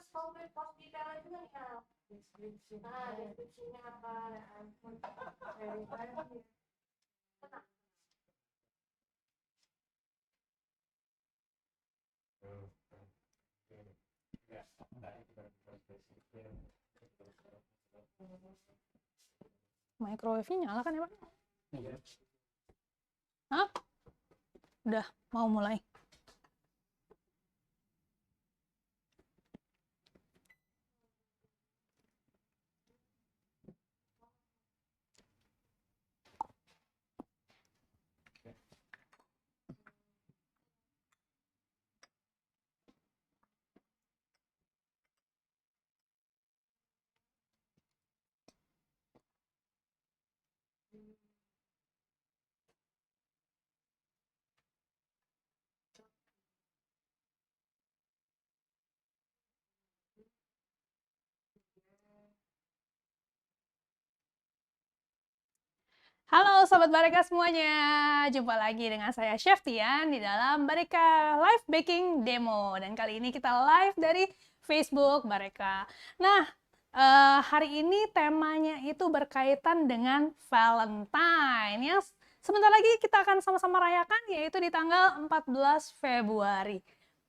harus komplit post detailnya juga nih Al. Deskripsinya apa, tenang. Microwave-nya nyala kan ya Pak? Hah? Udah, mau mulai. Halo Sobat Bareka semuanya, jumpa lagi dengan saya Chef Tian di dalam Bareka Live Baking Demo. Dan kali ini kita live dari Facebook Bareka. Nah, hari ini temanya itu berkaitan dengan Valentine. Ya, sebentar lagi kita akan sama-sama rayakan, yaitu di tanggal 14 Februari.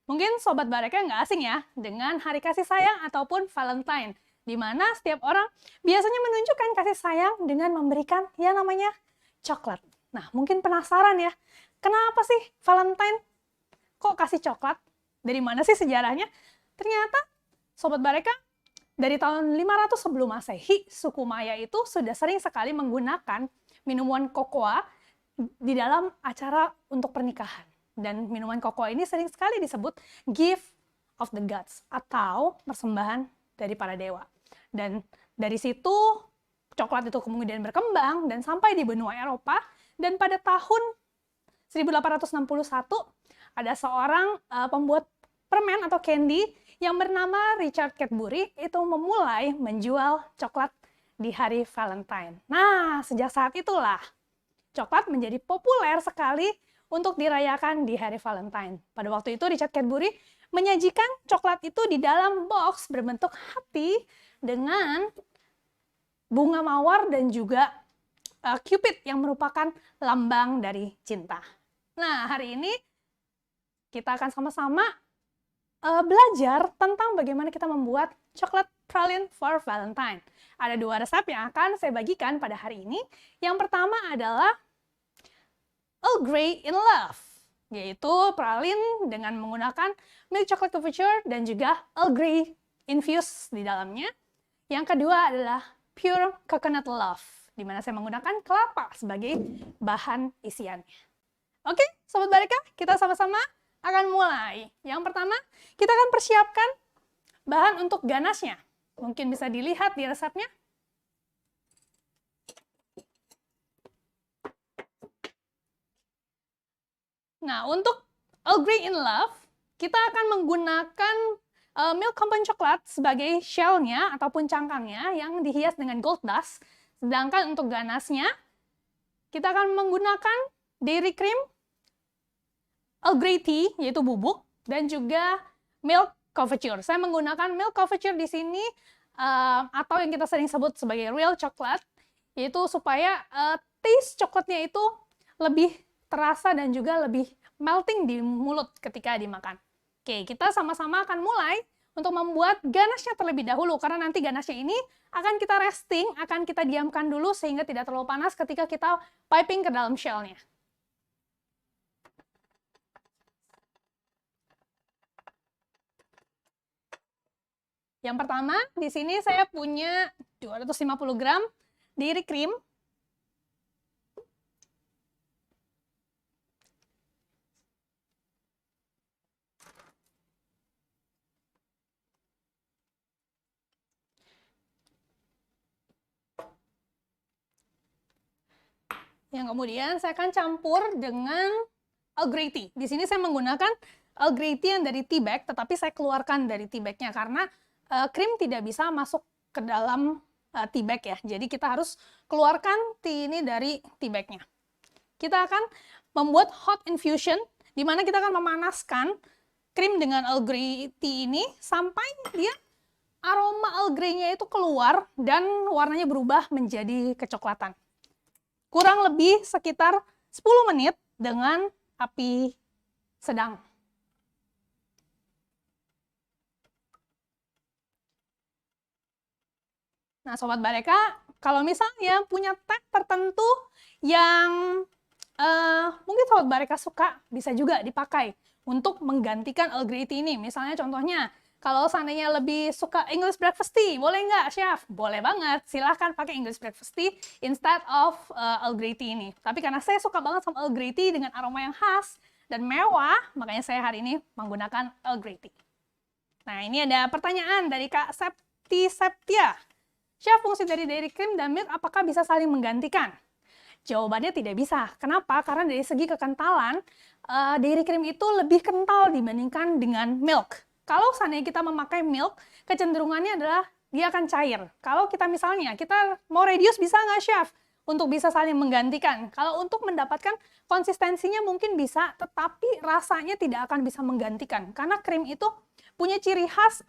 Mungkin Sobat Bareka nggak asing ya dengan hari kasih sayang ataupun Valentine, di mana setiap orang biasanya menunjukkan kasih sayang dengan memberikan yang namanya coklat. Nah, mungkin penasaran ya, kenapa sih Valentine kok kasih coklat? Dari mana sih sejarahnya? Ternyata, Sobat Bareka, dari tahun 500 sebelum Masehi, suku Maya itu sudah sering sekali menggunakan minuman kokoa di dalam acara untuk pernikahan. Dan minuman kokoa ini sering sekali disebut gift of the gods, atau persembahan dari para dewa. Dan dari situ coklat itu kemudian berkembang dan sampai di benua Eropa, dan pada tahun 1861 ada seorang pembuat permen atau candy yang bernama Richard Cadbury itu memulai menjual coklat di hari Valentine. Nah, sejak saat itulah coklat menjadi populer sekali untuk dirayakan di hari Valentine. Pada waktu itu Richard Cadbury menyajikan coklat itu di dalam box berbentuk hati dengan bunga mawar dan juga Cupid yang merupakan lambang dari cinta. Nah, hari ini kita akan sama-sama belajar tentang bagaimana kita membuat coklat praline for Valentine. Ada dua resep yang akan saya bagikan pada hari ini. Yang pertama adalah Earl Grey in Love, yaitu praline dengan menggunakan milk chocolate couverture dan juga Earl Grey infused di dalamnya. Yang kedua adalah Pure Coconut Love, di mana saya menggunakan kelapa sebagai bahan isiannya. Oke, Sobat Bareka, kita sama-sama akan mulai. Yang pertama, kita akan persiapkan bahan untuk ganasnya. Mungkin bisa dilihat di resepnya. Nah, untuk Earl Grey in Love, kita akan menggunakan milk compound coklat sebagai shell-nya ataupun cangkangnya yang dihias dengan gold dust. Sedangkan untuk ganasnya, kita akan menggunakan dairy cream, Earl Grey tea, yaitu bubuk, dan juga milk couverture. Saya menggunakan milk couverture di sini, atau yang kita sering sebut sebagai real chocolate, yaitu supaya taste coklatnya itu lebih terasa dan juga lebih melting di mulut ketika dimakan. Oke, kita sama-sama akan mulai untuk membuat ganasnya terlebih dahulu, karena nanti ganasnya ini akan kita resting, akan kita diamkan dulu sehingga tidak terlalu panas ketika kita piping ke dalam shell-nya. Yang pertama, di sini saya punya 250 gram dairy cream. Yang kemudian saya akan campur dengan Earl Grey tea. Di sini saya menggunakan Earl Grey tea yang dari tea bag, tetapi saya keluarkan dari tea bag-nya karena krim tidak bisa masuk ke dalam tea bag ya. Jadi kita harus keluarkan tea ini dari tea bag-nya. Kita akan membuat hot infusion, di mana kita akan memanaskan krim dengan Earl Grey tea ini sampai dia aroma Earl Grey-nya itu keluar dan warnanya berubah menjadi kecoklatan. Kurang lebih sekitar 10 menit dengan api sedang. Nah, Sobat Bareka, kalau misalnya punya tag tertentu yang mungkin Sobat Bareka suka, bisa juga dipakai untuk menggantikan Earl Grey tea ini. Misalnya contohnya, kalau seandainya lebih suka English breakfast tea, boleh nggak, Chef? Boleh banget, silahkan pakai English breakfast tea instead of Earl Grey tea ini. Tapi karena saya suka banget sama Earl Grey tea dengan aroma yang khas dan mewah, makanya saya hari ini menggunakan Earl Grey tea. Nah, ini ada pertanyaan dari Kak Septia. Chef, fungsi dari dairy cream dan milk apakah bisa saling menggantikan? Jawabannya tidak bisa. Kenapa? Karena dari segi kekentalan, dairy cream itu lebih kental dibandingkan dengan milk. Kalau seandainya kita memakai milk, kecenderungannya adalah dia akan cair. Kalau kita misalnya, kita mau reduce bisa nggak, Chef? Untuk bisa saling menggantikan. Kalau untuk mendapatkan konsistensinya mungkin bisa, tetapi rasanya tidak akan bisa menggantikan. Karena krim itu punya ciri khas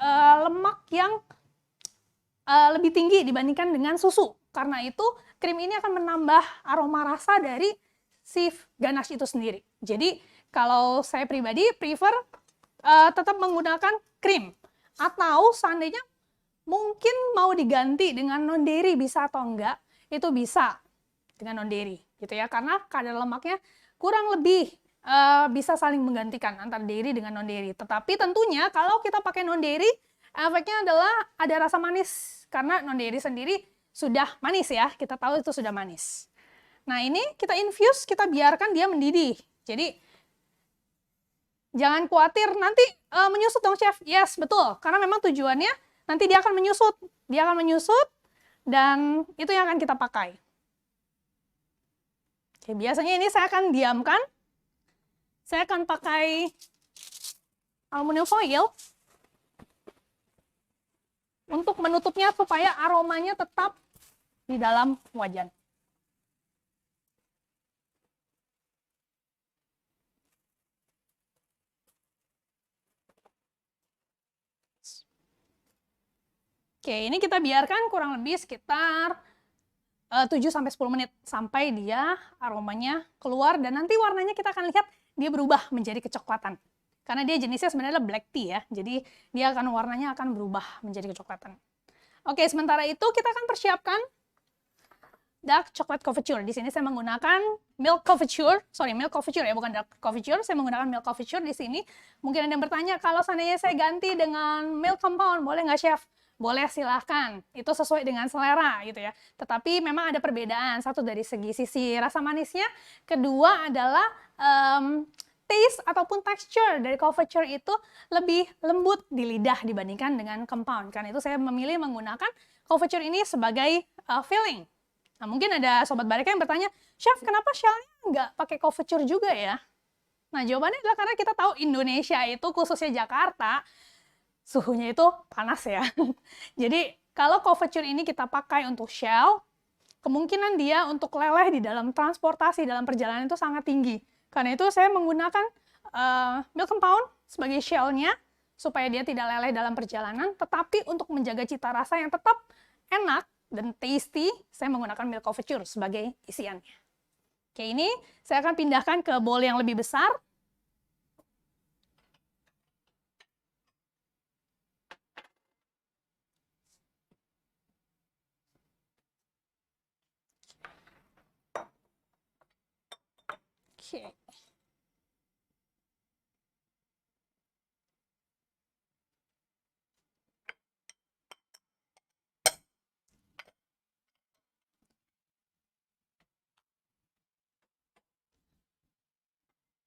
lemak yang lebih tinggi dibandingkan dengan susu. Karena itu, krim ini akan menambah aroma rasa dari si ganache itu sendiri. Jadi, kalau saya pribadi prefer tetap menggunakan krim. Atau seandainya mungkin mau diganti dengan non-dairy bisa atau enggak, itu bisa dengan non-dairy. Gitu ya, karena kadar lemaknya kurang lebih bisa saling menggantikan antara dairy dengan non-dairy. Tetapi tentunya kalau kita pakai non-dairy, efeknya adalah ada rasa manis, karena non-dairy sendiri sudah manis ya, kita tahu itu sudah manis. Nah ini kita infuse, kita biarkan dia mendidih. Jadi jangan khawatir nanti menyusut dong, Chef. Yes, betul, karena memang tujuannya nanti dia akan menyusut. Dia akan menyusut dan itu yang akan kita pakai. Oke, biasanya ini saya akan diamkan. Saya akan pakai aluminium foil untuk menutupnya supaya aromanya tetap di dalam wajan. Oke, ini kita biarkan kurang lebih sekitar 7-10 menit sampai dia aromanya keluar dan nanti warnanya kita akan lihat dia berubah menjadi kecoklatan. Karena dia jenisnya sebenarnya black tea ya, jadi dia akan warnanya akan berubah menjadi kecoklatan. Oke, sementara itu kita akan persiapkan dark chocolate couverture. Di sini saya menggunakan milk couverture ya, bukan dark couverture. Saya menggunakan milk couverture di sini. Mungkin ada yang bertanya, kalau seandainya saya ganti dengan milk compound, boleh nggak, Chef? Boleh, silahkan. Itu sesuai dengan selera gitu ya. Tetapi memang ada perbedaan. Satu dari sisi rasa manisnya, kedua adalah taste ataupun texture dari couverture itu lebih lembut di lidah dibandingkan dengan compound. Karena itu saya memilih menggunakan couverture ini sebagai filling. Nah, mungkin ada Sobat Bareka yang bertanya, Chef, kenapa shellnya nggak pakai couverture juga ya? Nah, jawabannya adalah karena kita tahu Indonesia itu, khususnya Jakarta, suhunya itu panas ya. Jadi, kalau couverture ini kita pakai untuk shell, kemungkinan dia untuk leleh di dalam transportasi, dalam perjalanan itu sangat tinggi. Karena itu saya menggunakan milk compound sebagai shell-nya supaya dia tidak leleh dalam perjalanan, tetapi untuk menjaga cita rasa yang tetap enak dan tasty, saya menggunakan milk couverture sebagai isiannya. Oke, ini saya akan pindahkan ke bowl yang lebih besar. Oke.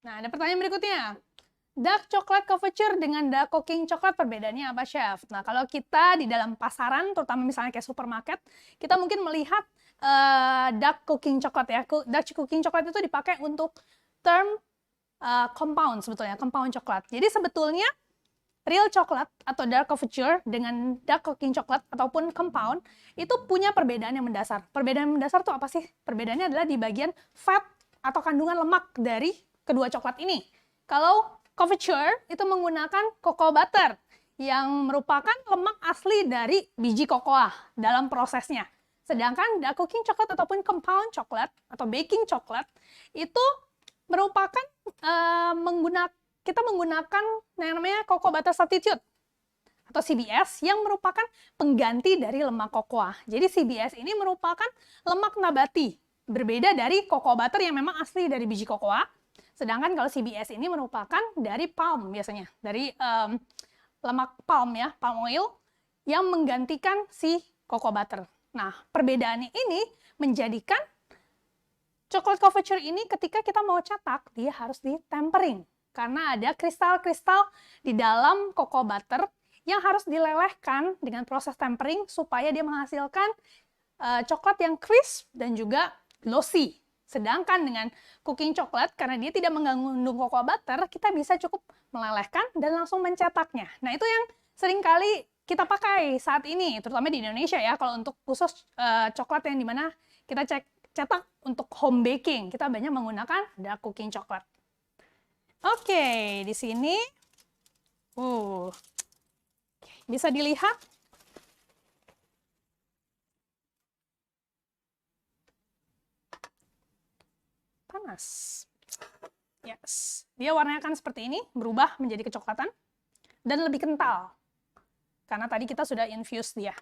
Nah, ada pertanyaan berikutnya. Dark chocolate couverture dengan dark cooking chocolate perbedaannya apa, Chef? Nah, kalau kita di dalam pasaran, terutama misalnya kayak supermarket, kita mungkin melihat dark cooking chocolate ya. Dark cooking chocolate itu dipakai untuk term compound sebetulnya, compound coklat. Jadi sebetulnya real chocolate atau dark couverture dengan dark cooking chocolate ataupun compound itu punya perbedaan yang mendasar. Perbedaan yang mendasar itu apa sih? Perbedaannya adalah di bagian fat atau kandungan lemak dari kedua coklat ini. Kalau couverture itu menggunakan cocoa butter yang merupakan lemak asli dari biji kokoa dalam prosesnya. Sedangkan dark cooking chocolate ataupun compound chocolate atau baking chocolate itu merupakan kita menggunakan yang namanya cocoa butter substitute atau CBS yang merupakan pengganti dari lemak kokoa. Jadi CBS ini merupakan lemak nabati, berbeda dari cocoa butter yang memang asli dari biji kokoa. Sedangkan kalau CBS ini merupakan dari palm biasanya, dari lemak palm ya, palm oil yang menggantikan si cocoa butter. Nah, perbedaannya ini menjadikan coklat couverture ini ketika kita mau cetak, dia harus di tempering. Karena ada kristal-kristal di dalam cocoa butter yang harus dilelehkan dengan proses tempering supaya dia menghasilkan coklat yang crisp dan juga glossy. Sedangkan dengan cooking chocolate, karena dia tidak mengandung cocoa butter, kita bisa cukup melelehkan dan langsung mencetaknya. Nah, itu yang sering kali kita pakai saat ini, terutama di Indonesia ya, kalau untuk khusus coklat yang dimana kita cetak untuk home baking, kita banyak menggunakan dark cooking chocolate. Oke, di sini bisa dilihat panas. Yes, dia warnanya akan seperti ini, berubah menjadi kecoklatan dan lebih kental. Karena tadi kita sudah infuse dia.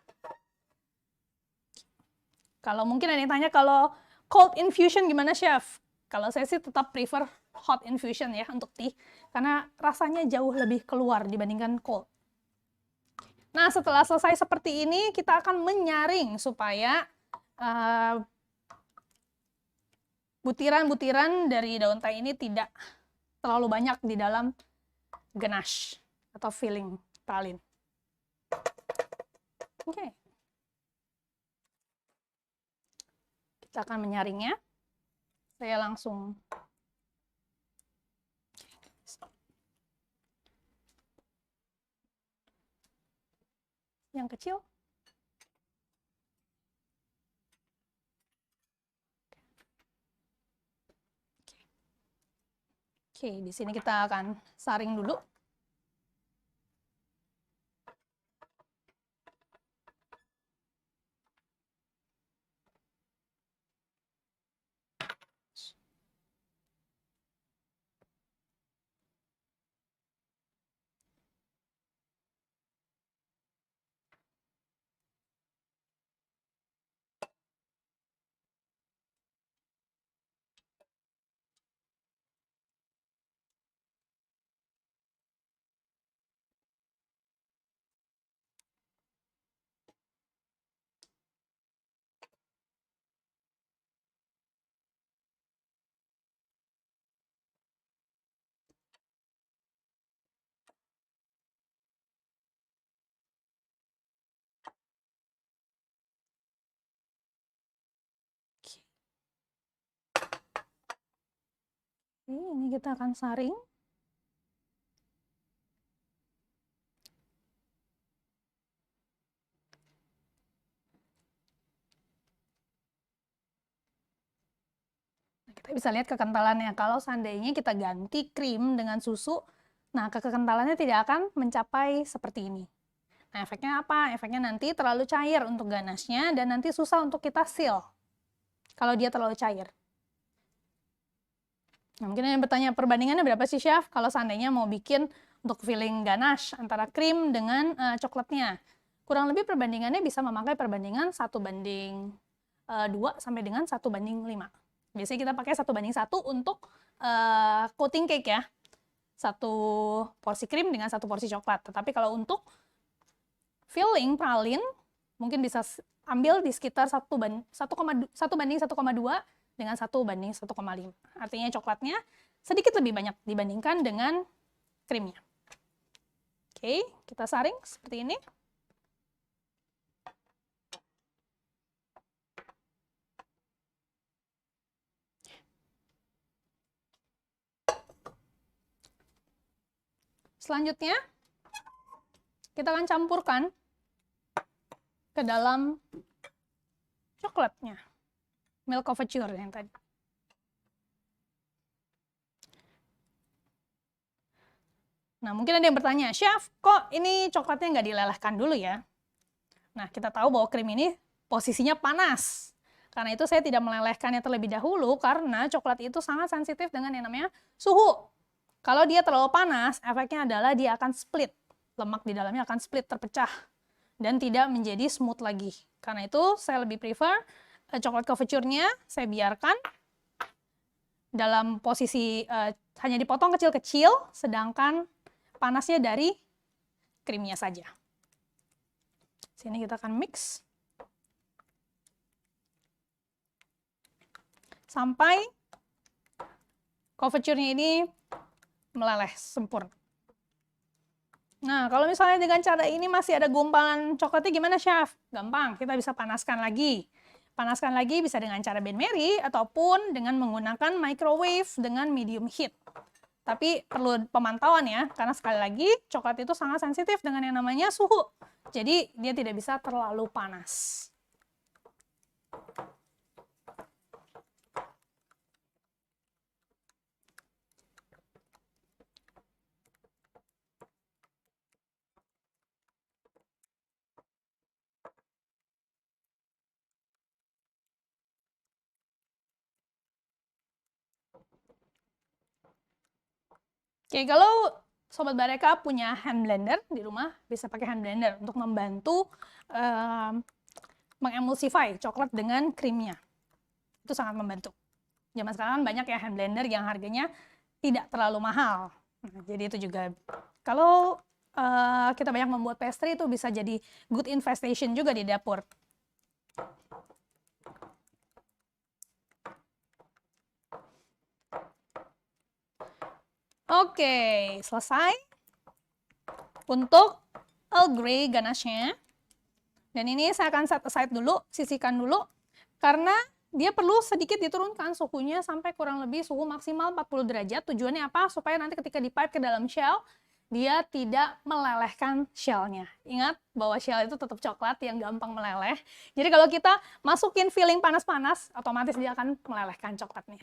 Kalau mungkin ada yang tanya kalau cold infusion gimana, Chef? Kalau saya sih tetap prefer hot infusion ya untuk tea, karena rasanya jauh lebih keluar dibandingkan cold. Nah, setelah selesai seperti ini, kita akan menyaring supaya butiran-butiran dari daun teh ini tidak terlalu banyak di dalam ganache atau filling pralin. Oke. Kita akan menyaringnya. Saya langsung yang kecil. Oke, di sini kita akan saring dulu. Ini kita akan saring. Kita bisa lihat kekentalannya. Kalau seandainya kita ganti krim dengan susu, nah kekentalannya tidak akan mencapai seperti ini. Nah, efeknya apa? Efeknya nanti terlalu cair untuk ganasnya dan nanti susah untuk kita seal kalau dia terlalu cair. Nah, mungkin yang bertanya perbandingannya berapa sih, Chef? Kalau seandainya mau bikin untuk filling ganache antara krim dengan coklatnya. Kurang lebih perbandingannya bisa memakai perbandingan 1:2 sampai dengan 1:5. Biasanya kita pakai 1:1 untuk coating cake ya. 1 porsi krim dengan 1 porsi coklat. Tetapi kalau untuk filling pralin, mungkin bisa ambil di sekitar 1:1,2 dengan 1:1,5. Artinya coklatnya sedikit lebih banyak dibandingkan dengan krimnya. Oke, kita saring seperti ini. Selanjutnya, kita akan campurkan ke dalam coklatnya, milk couverture yang tadi. Nah, mungkin ada yang bertanya, Chef, kok ini coklatnya nggak dilelehkan dulu ya? Nah, kita tahu bahwa krim ini posisinya panas. Karena itu saya tidak melelehkannya terlebih dahulu karena coklat itu sangat sensitif dengan yang namanya suhu. Kalau dia terlalu panas, efeknya adalah dia akan split. Lemak di dalamnya akan split, terpecah. Dan tidak menjadi smooth lagi. Karena itu saya lebih prefer coklat couverture-nya saya biarkan dalam posisi hanya dipotong kecil-kecil, sedangkan panasnya dari krimnya saja. Sini kita akan mix sampai couverture-nya ini meleleh sempurna. Nah, kalau misalnya dengan cara ini masih ada gumpalan coklatnya gimana, Chef? Gampang, kita bisa panaskan lagi. Panaskan lagi bisa dengan cara bain-marie ataupun dengan menggunakan microwave dengan medium heat. Tapi perlu pemantauan ya, karena sekali lagi coklat itu sangat sensitif dengan yang namanya suhu. Jadi dia tidak bisa terlalu panas. Oke, kalau Sobat Bareka punya hand blender di rumah, bisa pakai hand blender untuk membantu mengemulsify coklat dengan krimnya. Itu sangat membantu. Zaman sekarang banyak ya hand blender yang harganya tidak terlalu mahal. Nah, jadi itu juga kalau kita banyak membuat pastry itu bisa jadi good investation juga di dapur. Oke, selesai untuk Earl Grey ganache-nya. Dan ini saya akan set aside dulu, sisihkan dulu, karena dia perlu sedikit diturunkan suhunya sampai kurang lebih suhu maksimal 40 derajat. Tujuannya apa? Supaya nanti ketika dipipe ke dalam shell, dia tidak melelehkan shellnya. Ingat bahwa shell itu tetap coklat yang gampang meleleh. Jadi kalau kita masukin filling panas-panas, otomatis dia akan melelehkan coklatnya.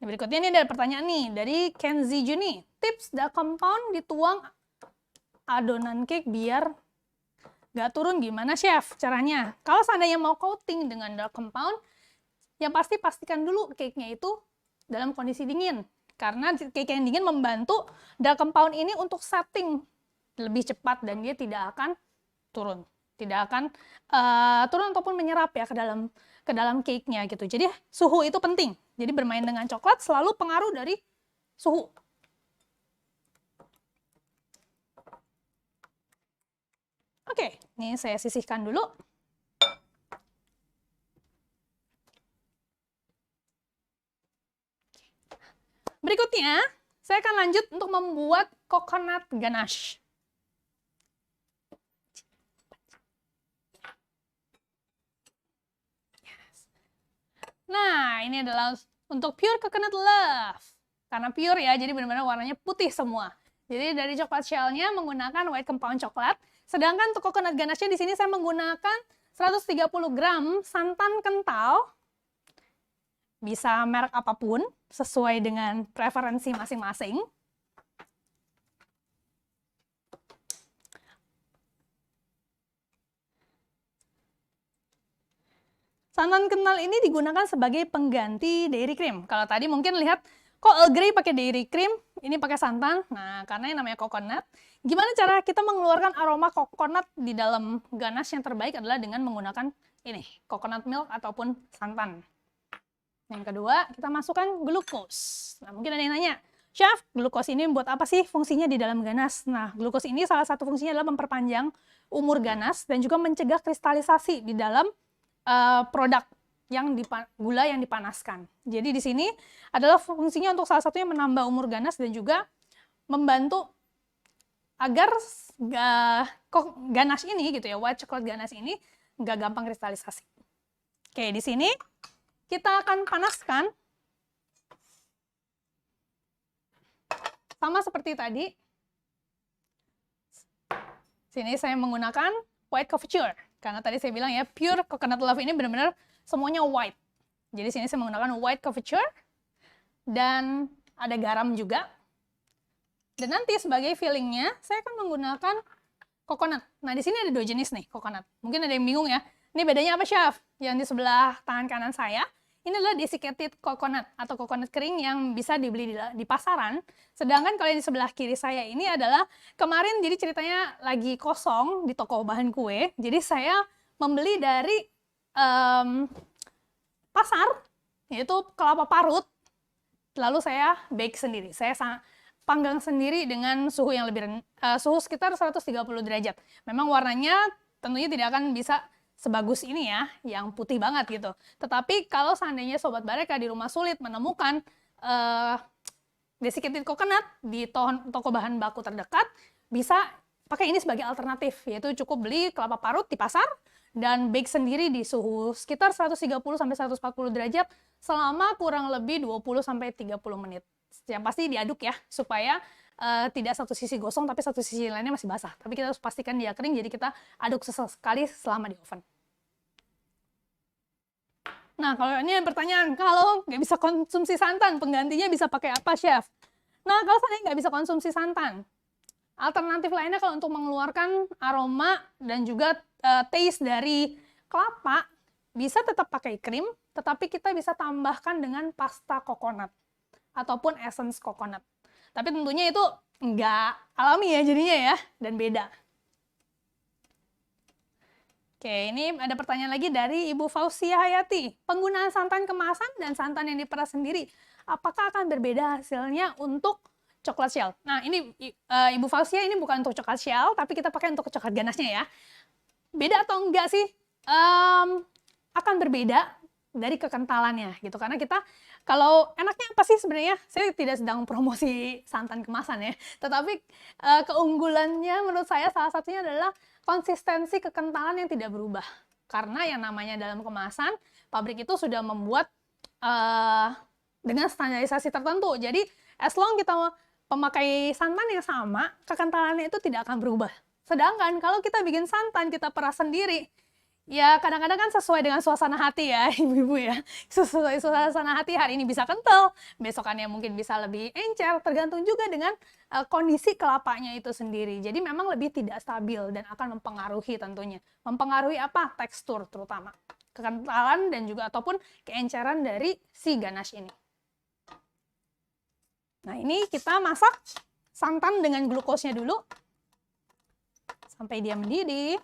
Berikutnya ini ada pertanyaan nih dari Kenzi Juni. Tips dark compound dituang adonan cake biar nggak turun gimana, Chef? Caranya? Kalau seandainya mau coating dengan dark compound, yang pasti pastikan dulu cake-nya itu dalam kondisi dingin. Karena cake yang dingin membantu dark compound ini untuk setting lebih cepat dan dia tidak akan turun. Tidak akan turun ataupun menyerap ya ke dalam cake-nya gitu. Jadi suhu itu penting. Jadi bermain dengan coklat selalu pengaruh dari suhu. Oke, ini saya sisihkan dulu. Berikutnya, saya akan lanjut untuk membuat coconut ganache. Nah, ini adalah untuk pure coconut love. Karena pure ya, jadi benar-benar warnanya putih semua. Jadi dari coklat shell-nya menggunakan white compound coklat. Sedangkan untuk coconut ganache di sini saya menggunakan 130 gram santan kental. Bisa merek apapun, sesuai dengan preferensi masing-masing. Santan kental ini digunakan sebagai pengganti dairy cream. Kalau tadi mungkin lihat, kok Earl Grey pakai dairy cream, ini pakai santan. Nah, karena yang namanya coconut. Gimana cara kita mengeluarkan aroma coconut di dalam ganache yang terbaik adalah dengan menggunakan ini, coconut milk ataupun santan. Yang kedua, kita masukkan glukos. Nah, mungkin ada yang nanya, Chef, glukos ini buat apa sih fungsinya di dalam ganas? Nah, glukos ini salah satu fungsinya adalah memperpanjang umur ganas dan juga mencegah kristalisasi di dalam produk gula yang dipanaskan. Jadi di sini adalah fungsinya untuk salah satunya menambah umur ganas dan juga membantu agar ganache ini gitu ya, white chocolate ganache ini nggak gampang kristalisasi. Oke, di sini kita akan panaskan sama seperti tadi. Sini saya menggunakan white couverture. Karena tadi saya bilang ya, pure coconut love ini benar-benar semuanya white. Jadi sini saya menggunakan white couverture dan ada garam juga. Dan nanti sebagai fillingnya, saya akan menggunakan coconut. Nah, di sini ada 2 jenis nih, coconut. Mungkin ada yang bingung ya. Ini bedanya apa, Chef? Yang di sebelah tangan kanan saya, ini adalah desiccated coconut atau coconut kering yang bisa dibeli di pasaran. Sedangkan kalau yang di sebelah kiri saya ini adalah kemarin jadi ceritanya lagi kosong di toko bahan kue. Jadi saya membeli dari pasar, yaitu kelapa parut. Lalu saya bake sendiri. Saya panggang sendiri dengan suhu yang lebih suhu sekitar 130 derajat. Memang warnanya tentunya tidak akan bisa sebagus ini ya, yang putih banget gitu. Tetapi kalau seandainya Sobat Bareka di rumah sulit menemukan desiccated coconut di toko bahan baku terdekat, bisa pakai ini sebagai alternatif, yaitu cukup beli kelapa parut di pasar dan bake sendiri di suhu sekitar 130 sampai 140 derajat selama kurang lebih 20 sampai 30 menit. Yang pasti diaduk ya, supaya tidak satu sisi gosong tapi satu sisi lainnya masih basah. Tapi kita harus pastikan dia kering, jadi kita aduk sesekali selama di oven. Nah, kalau ini yang pertanyaan, kalau nggak bisa konsumsi santan, penggantinya bisa pakai apa, Chef? Nah, kalau saya nggak bisa konsumsi santan, alternatif lainnya kalau untuk mengeluarkan aroma dan juga taste dari kelapa, bisa tetap pakai krim, tetapi kita bisa tambahkan dengan pasta coconut ataupun essence coconut. Tapi tentunya itu nggak alami ya jadinya ya, dan beda. Oke, ini ada pertanyaan lagi dari Ibu Fausia Hayati. Penggunaan santan kemasan dan santan yang diperas sendiri, apakah akan berbeda hasilnya untuk coklat shell? Nah, ini Ibu Fausia, ini bukan untuk coklat shell, tapi kita pakai untuk coklat ganasnya ya. Beda atau enggak sih? Akan berbeda dari kekentalannya gitu. Karena kita, kalau enaknya apa sih sebenarnya? Saya tidak sedang promosi santan kemasan ya. Tetapi keunggulannya menurut saya salah satunya adalah konsistensi kekentalan yang tidak berubah. Karena yang namanya dalam kemasan, pabrik itu sudah membuat dengan standarisasi tertentu. Jadi, as long kita pemakai santan yang sama, kekentalannya itu tidak akan berubah. Sedangkan kalau kita bikin santan, kita peras sendiri, ya kadang-kadang kan sesuai dengan suasana hati ya, ibu-ibu ya. Sesuai suasana hati, hari ini bisa kental, besokannya mungkin bisa lebih encer, tergantung juga dengan kondisi kelapanya itu sendiri. Jadi memang lebih tidak stabil dan akan mempengaruhi tentunya. Mempengaruhi apa? Tekstur terutama. Kekentalan dan juga ataupun keenceran dari si ganache ini. Nah, ini kita masak santan dengan glukosnya dulu. Sampai dia mendidih.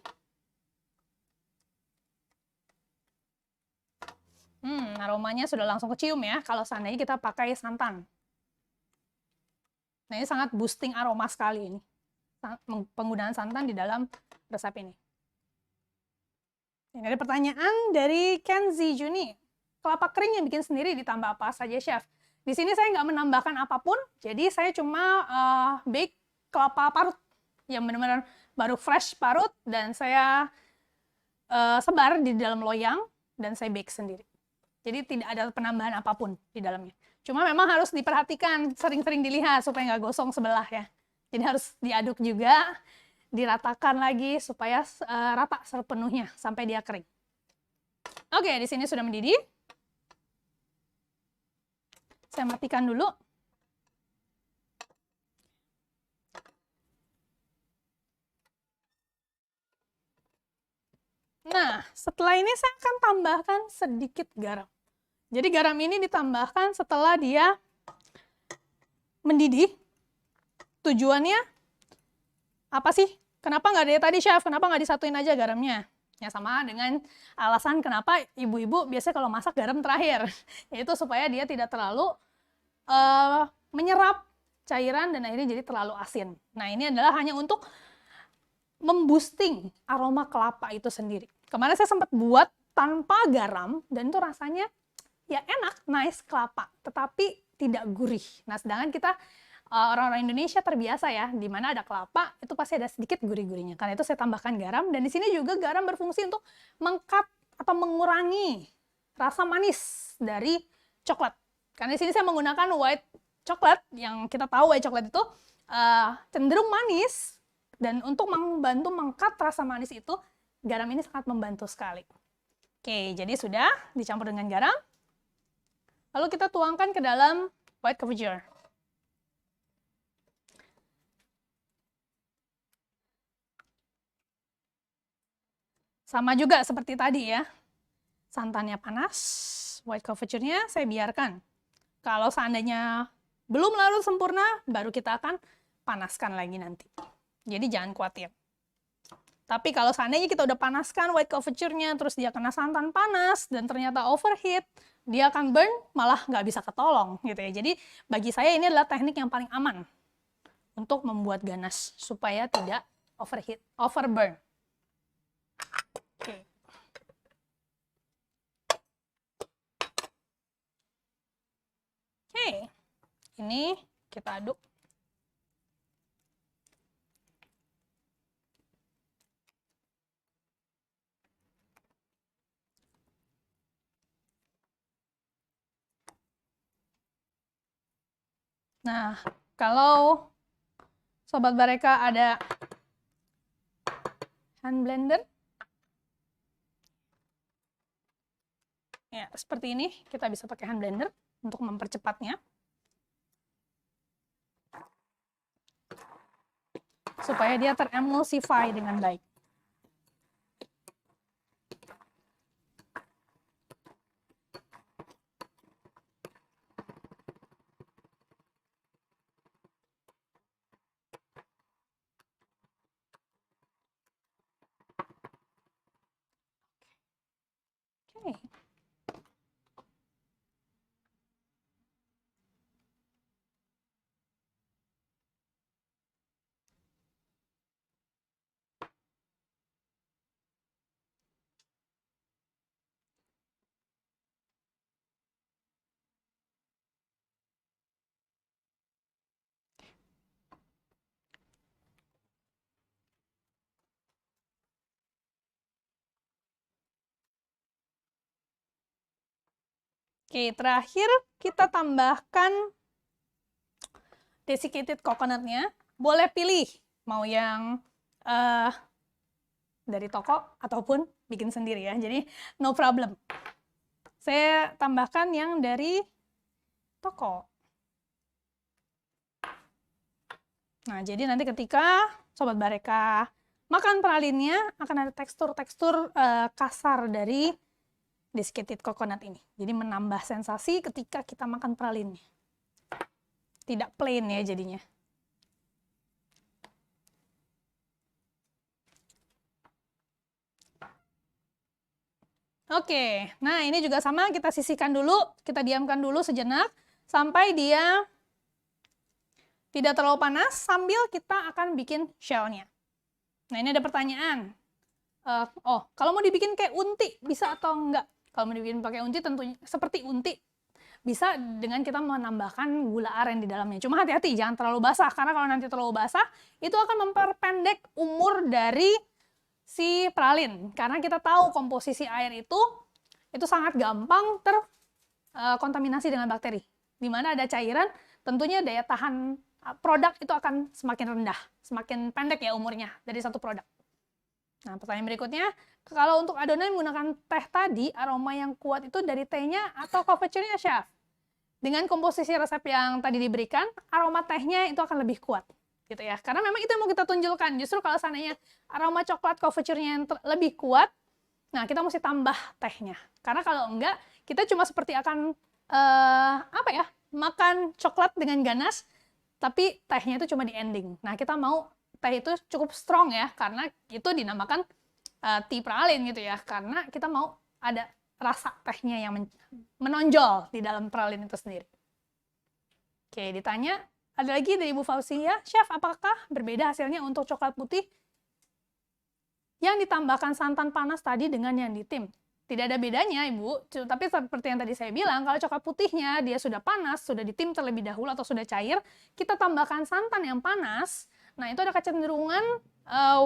Aromanya sudah langsung kecium ya, kalau seandainya kita pakai santan. Nah, ini sangat boosting aroma sekali ini. Penggunaan santan di dalam resep ini. Ini ada pertanyaan dari Kenzi Juni. Kelapa kering yang bikin sendiri ditambah apa saja, Chef? Di sini saya nggak menambahkan apapun, jadi saya cuma bake kelapa parut yang benar-benar baru fresh parut, dan saya sebar di dalam loyang, dan saya bake sendiri. Jadi tidak ada penambahan apapun di dalamnya. Cuma memang harus diperhatikan, sering-sering dilihat supaya nggak gosong sebelah ya. Jadi harus diaduk juga, diratakan lagi supaya rata sepenuhnya sampai dia kering. Oke, di sini sudah mendidih. Saya matikan dulu. Nah, setelah ini saya akan tambahkan sedikit garam. Jadi garam ini ditambahkan setelah dia mendidih. Tujuannya apa sih? Kenapa nggak dari tadi, Chef? Kenapa nggak disatuin aja garamnya? Ya sama dengan alasan kenapa ibu-ibu biasanya kalau masak garam terakhir. Yaitu supaya dia tidak terlalu menyerap cairan dan akhirnya jadi terlalu asin. Nah, ini adalah hanya untuk memboosting aroma kelapa itu sendiri. Kemarin saya sempat buat tanpa garam dan itu rasanya ya enak, nice kelapa, tetapi tidak gurih. Nah, sedangkan kita orang-orang Indonesia terbiasa ya, di mana ada kelapa itu pasti ada sedikit gurih-gurihnya. Karena itu saya tambahkan garam, dan di sini juga garam berfungsi untuk meng-cut atau mengurangi rasa manis dari coklat. Karena di sini saya menggunakan white coklat, yang kita tahu white coklat itu cenderung manis, dan untuk membantu meng-cut rasa manis itu, garam ini sangat membantu sekali. Oke, jadi sudah dicampur dengan garam. Lalu kita tuangkan ke dalam white coffee jar. Sama juga seperti tadi ya. Santannya panas, white couverture-nya saya biarkan. Kalau seandainya belum larut sempurna, baru kita akan panaskan lagi nanti. Jadi jangan khawatir. Tapi kalau seandainya kita udah panaskan white couverture-nya, terus dia kena santan panas, dan ternyata overheat, dia akan burn, malah nggak bisa ketolong gitu ya. Jadi bagi saya ini adalah teknik yang paling aman untuk membuat ganas, supaya tidak overheat, overburn. Oke. Oke, ini kita aduk. Nah, kalau Sobat Bareka ada hand blender, ya seperti ini, kita bisa pakai hand blender untuk mempercepatnya. Supaya dia teremulsify dengan baik. Oke. Oke, terakhir kita tambahkan desiccated coconut-nya. Boleh pilih mau yang dari toko ataupun bikin sendiri ya. Jadi no problem. Saya tambahkan yang dari toko. Nah, jadi nanti ketika Sobat Bareka makan pralinnya akan ada tekstur-tekstur kasar dari desiccated coconut ini. Jadi menambah sensasi ketika kita makan pralinnya. Tidak plain ya jadinya. Oke, nah ini juga sama, kita sisihkan dulu, kita diamkan dulu sejenak sampai dia tidak terlalu panas sambil kita akan bikin shell-nya. Nah ini ada pertanyaan. Kalau mau dibikin kayak unti bisa atau enggak? Kalau mau dibikin pakai unti tentunya seperti unti bisa dengan kita menambahkan gula aren di dalamnya. Cuma hati-hati jangan terlalu basah karena kalau nanti terlalu basah itu akan memperpendek umur dari si pralin. Karena kita tahu komposisi air itu sangat gampang terkontaminasi dengan bakteri. Di mana ada cairan, tentunya daya tahan produk itu akan semakin rendah, semakin pendek ya umurnya dari satu produk. Nah, pertanyaan berikutnya, kalau untuk adonan menggunakan teh tadi, aroma yang kuat itu dari tehnya atau couverture-nya, Chef? Dengan komposisi resep yang tadi diberikan, aroma tehnya itu akan lebih kuat, gitu ya. Karena memang itu yang mau kita tunjukkan. Justru kalau seandainya aroma coklat couverture-nya yang lebih kuat, nah kita mesti tambah tehnya. Karena kalau enggak, kita cuma seperti akan makan coklat dengan ganas, tapi tehnya itu cuma di ending. Nah, kita mau teh itu cukup strong ya, karena itu dinamakan tea pralin gitu ya, karena kita mau ada rasa tehnya yang menonjol di dalam pralin itu sendiri. Oke, ditanya, ada lagi dari Ibu Fauzia, Chef, apakah berbeda hasilnya untuk coklat putih yang ditambahkan santan panas tadi dengan yang di tim? Tidak ada bedanya, Ibu, tapi seperti yang tadi saya bilang, kalau coklat putihnya dia sudah panas, sudah ditim terlebih dahulu atau sudah cair, kita tambahkan santan yang panas, nah itu ada kecenderungan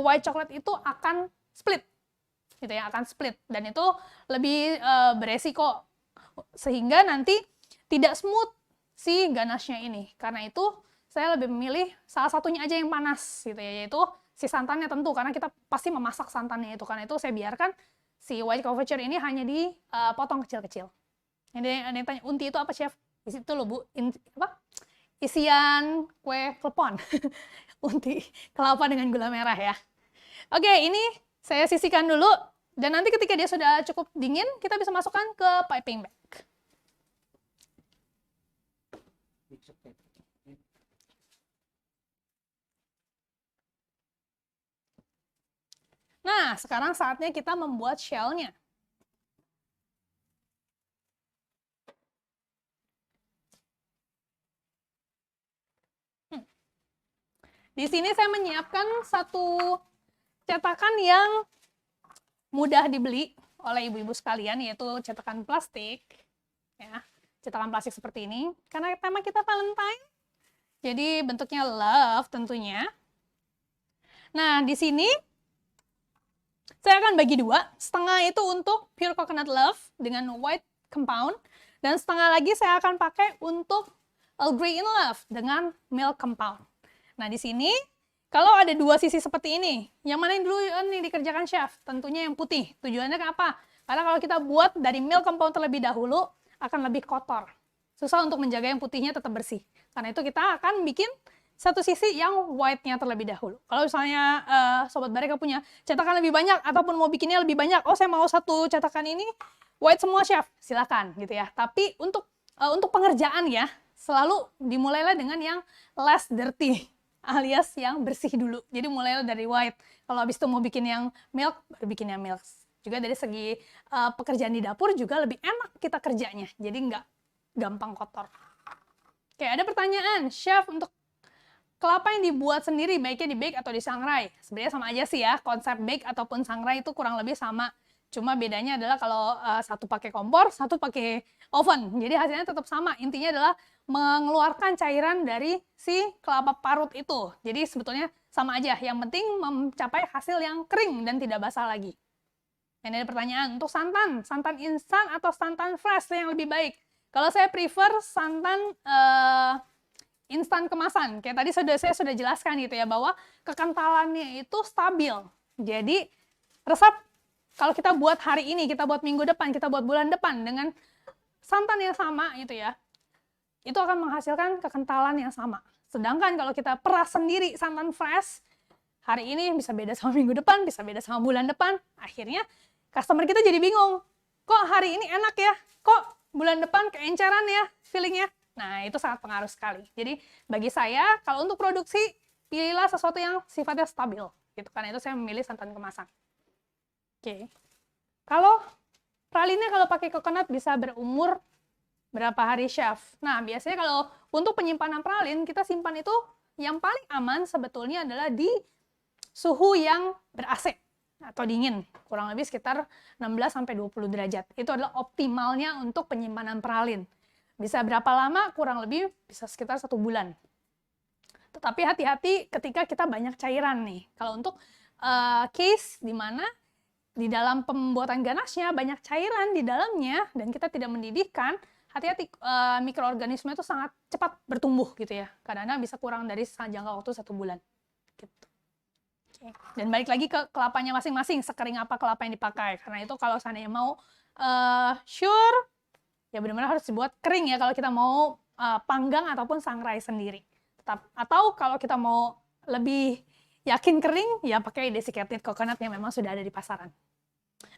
white chocolate itu akan split, gitu ya, akan split, dan itu lebih beresiko sehingga nanti tidak smooth si ganasnya ini. Karena itu saya lebih memilih salah satunya aja yang panas, gitu ya, yaitu si santannya tentu, karena kita pasti memasak santannya itu. Karena itu saya biarkan si white couverture ini hanya dipotong kecil-kecil. Ini ada yang tanya, unti itu apa, Chef? Di situ loh, Bu, isian kue klepon. Unti kelapa dengan gula merah ya. Oke, ini saya sisihkan dulu Dan nanti ketika dia sudah cukup dingin, kita bisa masukkan ke piping bag. Nah, sekarang saatnya kita membuat shell-nya. Di sini saya menyiapkan satu cetakan yang mudah dibeli oleh ibu-ibu sekalian, yaitu cetakan plastik. Ya, cetakan plastik seperti ini. Karena tema kita Valentine, jadi bentuknya love tentunya. Nah, di sini saya akan bagi dua. Setengah itu untuk pure coconut love dengan white compound. Dan setengah lagi saya akan pakai untuk Earl Grey in love dengan milk compound. Nah, di sini kalau ada dua sisi seperti ini, yang mana yang dulu nih dikerjakan chef? Tentunya yang putih. Tujuannya kenapa? Karena kalau kita buat dari milk compound terlebih dahulu, akan lebih kotor. Susah untuk menjaga yang putihnya tetap bersih. Karena itu kita akan bikin satu sisi yang white-nya terlebih dahulu. Kalau misalnya Sobat Bareka punya cetakan lebih banyak, ataupun mau bikinnya lebih banyak, oh saya mau satu cetakan ini white semua chef, silakan gitu ya. Tapi untuk pengerjaan ya, selalu dimulailah dengan yang less dirty, alias yang bersih dulu. Jadi mulailah dari white. Kalau habis itu mau bikin yang milk, baru bikin yang milk. Juga dari segi pekerjaan di dapur juga lebih enak kita kerjanya. Jadi nggak gampang kotor. Oke, ada pertanyaan. Chef, untuk kelapa yang dibuat sendiri, baiknya di bake atau di sangrai? Sebenarnya sama aja sih ya. Konsep bake ataupun sangrai itu kurang lebih sama. Cuma bedanya adalah kalau satu pakai kompor, satu pakai oven. Jadi hasilnya tetap sama. Intinya adalah mengeluarkan cairan dari si kelapa parut itu. Jadi sebetulnya sama aja. Yang penting mencapai hasil yang kering dan tidak basah lagi. Ini ada pertanyaan, untuk santan instan atau santan fresh yang lebih baik? Kalau saya prefer santan instan kemasan. Kayak tadi saya sudah jelaskan gitu ya, bahwa kekentalannya itu stabil. Jadi resep kalau kita buat hari ini, kita buat minggu depan, kita buat bulan depan dengan santan yang sama gitu ya, itu akan menghasilkan kekentalan yang sama. Sedangkan kalau kita peras sendiri santan fresh, hari ini bisa beda sama minggu depan, bisa beda sama bulan depan. Akhirnya customer kita jadi bingung. Kok hari ini enak ya? Kok bulan depan keenceran ya feelingnya? Nah, itu sangat pengaruh sekali. Jadi bagi saya, kalau untuk produksi, pilihlah sesuatu yang sifatnya stabil. Gitu. Karena itu saya memilih santan kemasan. Oke. Kalau pralinnya kalau pakai coconut bisa berumur berapa hari, chef? Nah, biasanya kalau untuk penyimpanan pralin, kita simpan itu yang paling aman sebetulnya adalah di suhu yang ber-AC atau dingin, kurang lebih sekitar 16-20 derajat. Itu adalah optimalnya untuk penyimpanan pralin. Bisa berapa lama? Kurang lebih bisa sekitar 1 bulan. Tetapi hati-hati ketika kita banyak cairan nih. Kalau untuk case di mana di dalam pembuatan ganasnya banyak cairan di dalamnya dan kita tidak mendidihkan, hati-hati, mikroorganisme itu sangat cepat bertumbuh gitu ya. Kadang-kadang bisa kurang dari jangka waktu 1 bulan. Gitu. Okay. Dan balik lagi ke kelapanya masing-masing, sekering apa kelapa yang dipakai. Karena itu kalau seandainya mau sure, ya benar-benar harus dibuat kering ya kalau kita mau panggang ataupun sangrai sendiri. Atau kalau kita mau lebih yakin kering, ya pakai desiccated coconut yang memang sudah ada di pasaran.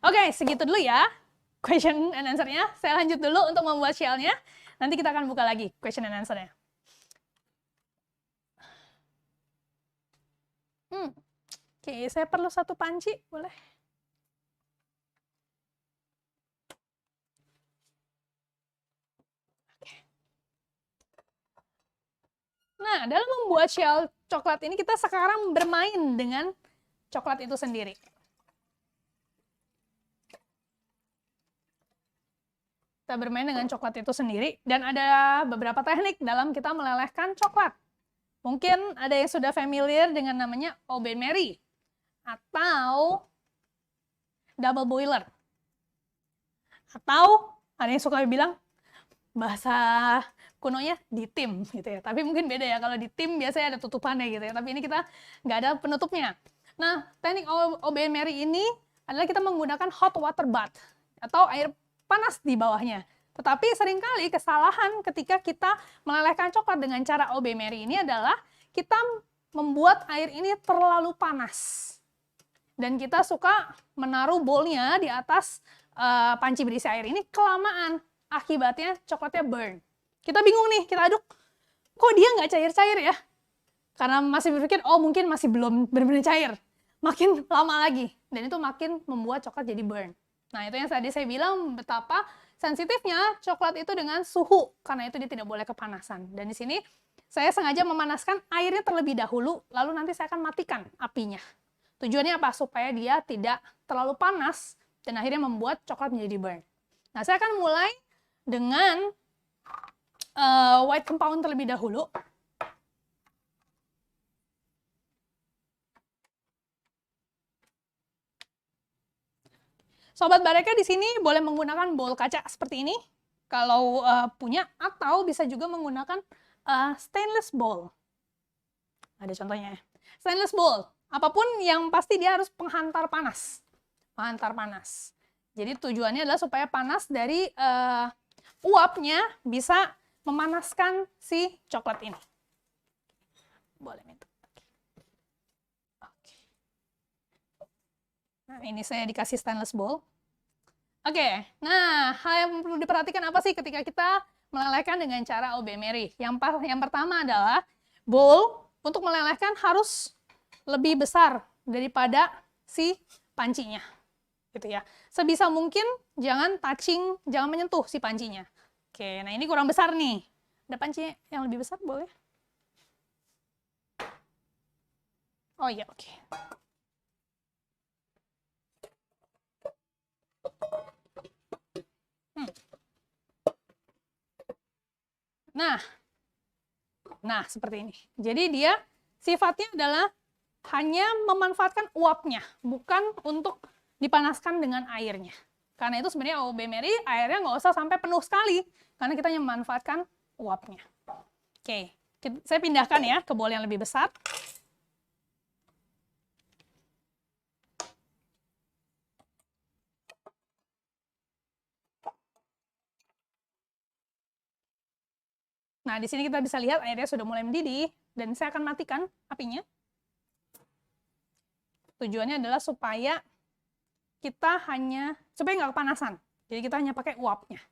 Oke, segitu dulu ya question and answer-nya. Saya lanjut dulu untuk membuat shell-nya. Nanti kita akan buka lagi question and answer-nya. Oke, saya perlu satu panci, boleh? Nah, dalam membuat shell coklat ini, kita sekarang bermain dengan coklat itu sendiri. Kita bermain dengan coklat itu sendiri, dan ada beberapa teknik dalam kita melelehkan coklat. Mungkin ada yang sudah familiar dengan namanya Oben Mary, atau double boiler. Atau ada yang suka bilang, bahasa kunonya di tim gitu ya. Tapi mungkin beda ya, kalau di tim biasanya ada tutupannya gitu ya. Tapi ini kita nggak ada penutupnya. Nah, teknik Oben Mary ini adalah kita menggunakan hot water bath atau air panas di bawahnya. Tetapi seringkali kesalahan ketika kita melelehkan coklat dengan cara Oben Mary ini adalah kita membuat air ini terlalu panas. dan kita suka menaruh bowlnya di atas panci berisi air ini kelamaan, akibatnya coklatnya burn. Kita bingung nih, kita aduk, kok dia nggak cair-cair ya? Karena masih berpikir, oh mungkin masih belum benar-benar cair. Makin lama lagi, dan itu makin membuat coklat jadi burn. Nah, itu yang tadi saya bilang betapa sensitifnya coklat itu dengan suhu, karena itu dia tidak boleh kepanasan. Dan di sini saya sengaja memanaskan airnya terlebih dahulu, lalu nanti saya akan matikan apinya. Tujuannya apa? Supaya dia tidak terlalu panas, dan akhirnya membuat coklat menjadi burn. Nah, saya akan mulai dengan white compound terlebih dahulu. Sobat Bareka di sini boleh menggunakan bowl kaca seperti ini kalau punya, atau bisa juga menggunakan stainless bowl. Ada contohnya. Stainless bowl, apapun yang pasti dia harus penghantar panas. Penghantar panas. Jadi tujuannya adalah supaya panas dari uapnya bisa memanaskan si coklat ini. Boleh minta. Nah, ini saya dikasih stainless bowl. Oke, nah hal yang perlu diperhatikan apa sih ketika kita melelehkan dengan cara OB Mary? Yang pertama adalah bowl untuk melelehkan harus lebih besar daripada si pancinya, gitu ya. Sebisa mungkin jangan touching, jangan menyentuh si pancinya. Oke, nah ini kurang besar nih. Ada panci yang lebih besar boleh? Oh iya, oke. Nah, seperti ini. Jadi dia sifatnya adalah hanya memanfaatkan uapnya, bukan untuk dipanaskan dengan airnya. Karena itu sebenarnya OB Mary airnya nggak usah sampai penuh sekali, karena kita hanya memanfaatkan uapnya. Oke, saya pindahkan ya ke bowl yang lebih besar. Nah, di sini kita bisa lihat airnya sudah mulai mendidih, dan saya akan matikan apinya. Tujuannya adalah supaya nggak kepanasan. Jadi kita hanya pakai uapnya.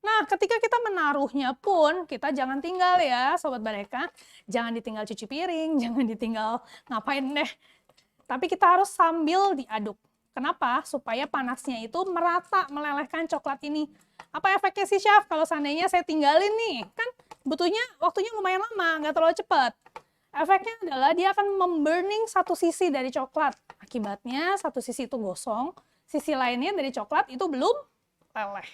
Nah, ketika kita menaruhnya pun, kita jangan tinggal ya, Sobat Bareka. Jangan ditinggal cuci piring, jangan ditinggal ngapain deh. Tapi kita harus sambil diaduk. Kenapa? Supaya panasnya itu merata melelehkan coklat ini. Apa efeknya sih, Chef? Kalau seandainya saya tinggalin nih, kan butuhnya waktunya lumayan lama, nggak terlalu cepat. Efeknya adalah dia akan memburning satu sisi dari coklat. Akibatnya satu sisi itu gosong, sisi lainnya dari coklat itu belum leleh.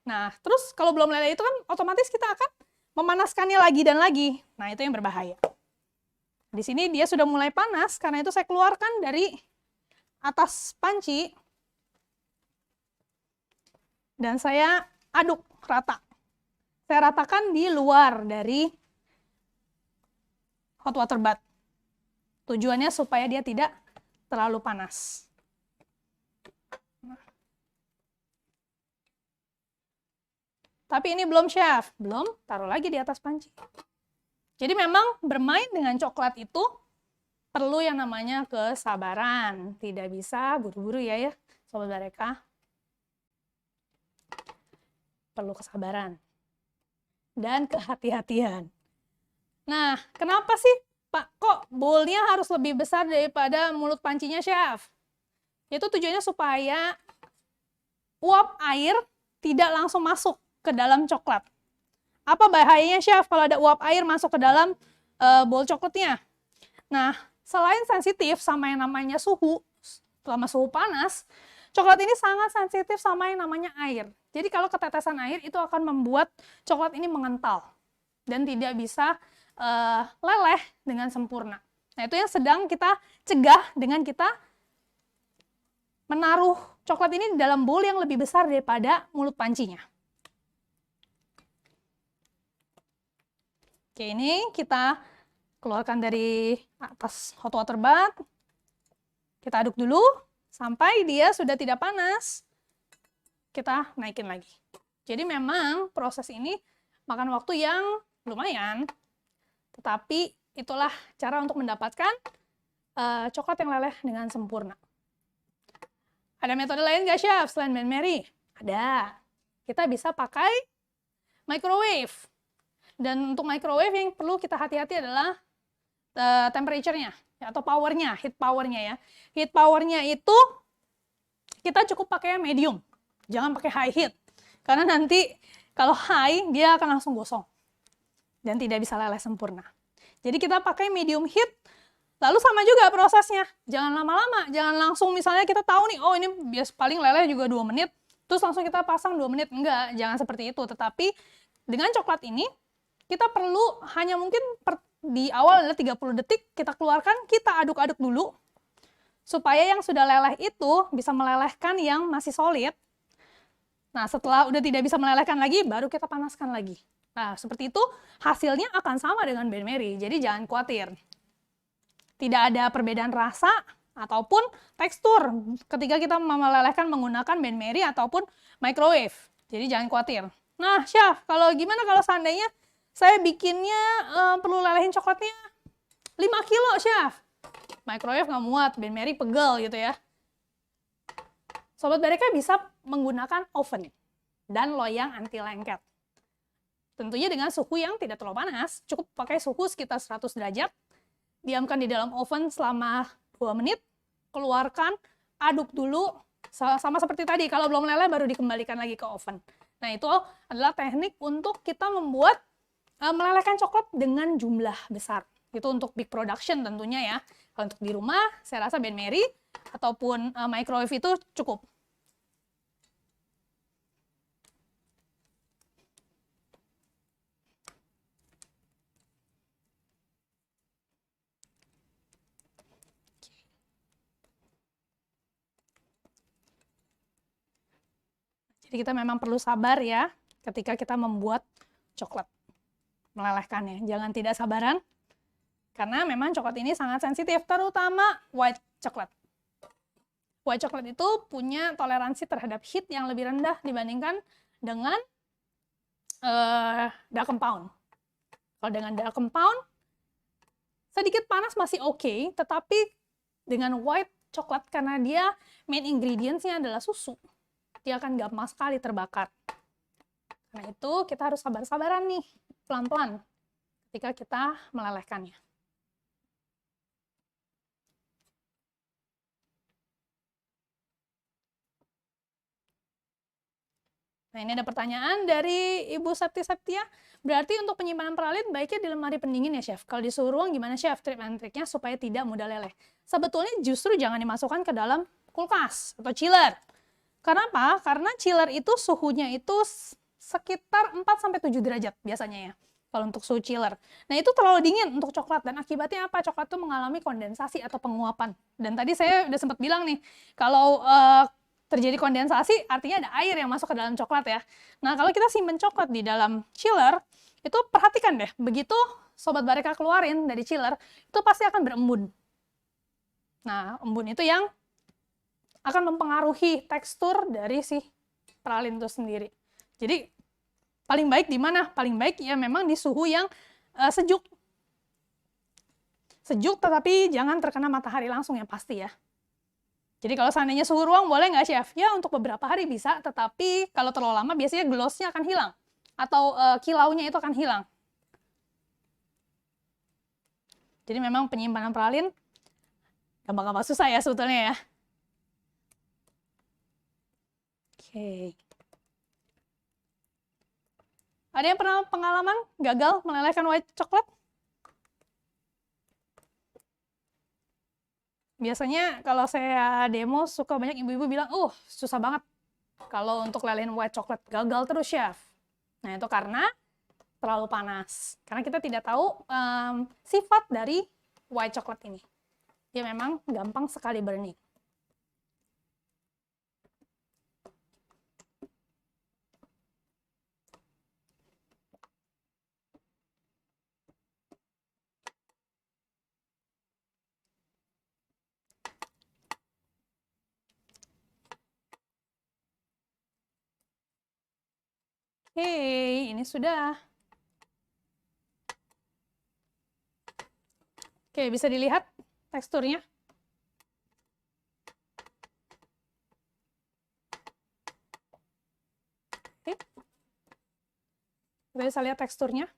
Nah, terus kalau belum leleh itu kan otomatis kita akan memanaskannya lagi dan lagi. Nah, itu yang berbahaya. Di sini dia sudah mulai panas, karena itu saya keluarkan dari atas panci dan saya aduk rata. Saya ratakan di luar dari hot water bath. Tujuannya supaya dia tidak terlalu panas. Tapi ini belum, Chef. Belum, taruh lagi di atas panci. Jadi memang bermain dengan coklat itu perlu yang namanya kesabaran. Tidak bisa buru-buru ya, Sobat Bareka. Perlu kesabaran. Dan kehati-hatian. Nah, kenapa sih, Pak, kok bowlnya harus lebih besar daripada mulut pancinya, Chef? Itu tujuannya supaya uap air tidak langsung masuk ke dalam coklat. Apa bahayanya, Chef, kalau ada uap air masuk ke dalam bowl coklatnya? Nah, selain sensitif sama yang namanya suhu, selama suhu panas, coklat ini sangat sensitif sama yang namanya air. Jadi kalau ketetesan air itu akan membuat coklat ini mengental dan tidak bisa leleh dengan sempurna. Nah, itu yang sedang kita cegah dengan kita menaruh coklat ini di dalam bowl yang lebih besar daripada mulut pancinya. Oke, ini kita keluarkan dari atas hot water bath. Kita aduk dulu sampai dia sudah tidak panas. Kita naikin lagi. Jadi memang proses ini makan waktu yang lumayan, tetapi itulah cara untuk mendapatkan coklat yang leleh dengan sempurna. Ada metode lain nggak, Chef, selain BenMarie? Ada. Kita bisa pakai microwave. Dan untuk microwave yang perlu kita hati-hati adalah temperature-nya atau power-nya, heat power-nya ya. Heat power-nya itu kita cukup pakai medium. Jangan pakai high heat. Karena nanti kalau high dia akan langsung gosong dan tidak bisa leleh sempurna. Jadi kita pakai medium heat. Lalu sama juga prosesnya. Jangan lama-lama, jangan langsung misalnya kita tahu nih, oh ini bias paling leleh juga 2 menit, terus langsung kita pasang 2 menit. Enggak, jangan seperti itu. Tetapi dengan coklat ini kita perlu hanya mungkin di awal adalah 30 detik, kita keluarkan, kita aduk-aduk dulu, supaya yang sudah leleh itu bisa melelehkan yang masih solid. Nah, setelah udah tidak bisa melelehkan lagi, baru kita panaskan lagi. Nah, seperti itu hasilnya akan sama dengan BenMarie, jadi jangan khawatir. Tidak ada perbedaan rasa ataupun tekstur ketika kita melelehkan menggunakan BenMarie ataupun microwave. Jadi jangan khawatir. Nah, Chef, kalau gimana kalau seandainya saya bikinnya perlu lelehin coklatnya 5 kilo, Chef. Microwave nggak muat, BenMarie pegel gitu ya. Sobat Bareka bisa menggunakan oven dan loyang anti lengket. Tentunya dengan suhu yang tidak terlalu panas, cukup pakai suhu sekitar 100 derajat. Diamkan di dalam oven selama 2 menit, keluarkan, aduk dulu, sama seperti tadi, kalau belum meleleh baru dikembalikan lagi ke oven. Nah, itu adalah teknik untuk kita membuat melelehkan coklat dengan jumlah besar. Itu untuk big production tentunya ya. Kalau untuk di rumah, saya rasa BenMarie ataupun microwave itu cukup. Jadi kita memang perlu sabar ya ketika kita membuat coklat, melelehkannya. Jangan tidak sabaran, karena memang coklat ini sangat sensitif, terutama white chocolate. White chocolate itu punya toleransi terhadap heat yang lebih rendah dibandingkan dengan dark compound. Kalau dengan dark compound, sedikit panas masih oke, tetapi dengan white chocolate karena dia main ingredients-nya adalah susu, dia akan gampang sekali terbakar. Karena itu kita harus sabar-sabaran nih, pelan-pelan ketika kita melelehkannya. Nah, ini ada pertanyaan dari Ibu Septia. Berarti untuk penyimpanan pralin baiknya di lemari pendingin ya, Chef? Kalau di suhu ruang gimana, Chef? Trik and triknya supaya tidak mudah leleh. Sebetulnya justru jangan dimasukkan ke dalam kulkas atau chiller. Kenapa? Karena chiller itu suhunya itu sekitar 4-7 derajat biasanya ya, kalau untuk suhu chiller. Nah, itu terlalu dingin untuk coklat, dan akibatnya apa? Coklat itu mengalami kondensasi atau penguapan. Dan tadi saya udah sempat bilang nih, kalau terjadi kondensasi, artinya ada air yang masuk ke dalam coklat ya. Nah, kalau kita simpen coklat di dalam chiller, itu perhatikan deh, begitu Sobat Bareka keluarin dari chiller, itu pasti akan berembun. Nah, embun itu yang akan mempengaruhi tekstur dari si pralin itu sendiri. Jadi, paling baik di mana? Paling baik ya memang di suhu yang sejuk. Sejuk tetapi jangan terkena matahari langsung yang pasti ya. Jadi kalau seandainya suhu ruang boleh nggak, Chef? Ya untuk beberapa hari bisa, tetapi kalau terlalu lama biasanya gloss-nya akan hilang. Atau kilaunya itu akan hilang. Jadi memang penyimpanan pralin gampang-gampang susah ya sebetulnya ya. Oke. Ada yang pernah pengalaman gagal melelehkan white chocolate? Biasanya kalau saya demo suka banyak ibu-ibu bilang, susah banget kalau untuk lelehin white chocolate, gagal terus, Chef. Nah, itu karena terlalu panas. Karena kita tidak tahu sifat dari white chocolate ini. Dia memang gampang sekali burning. Oke, ini sudah. Oke, bisa dilihat teksturnya. hati-hati. Kita bisa lihat teksturnya.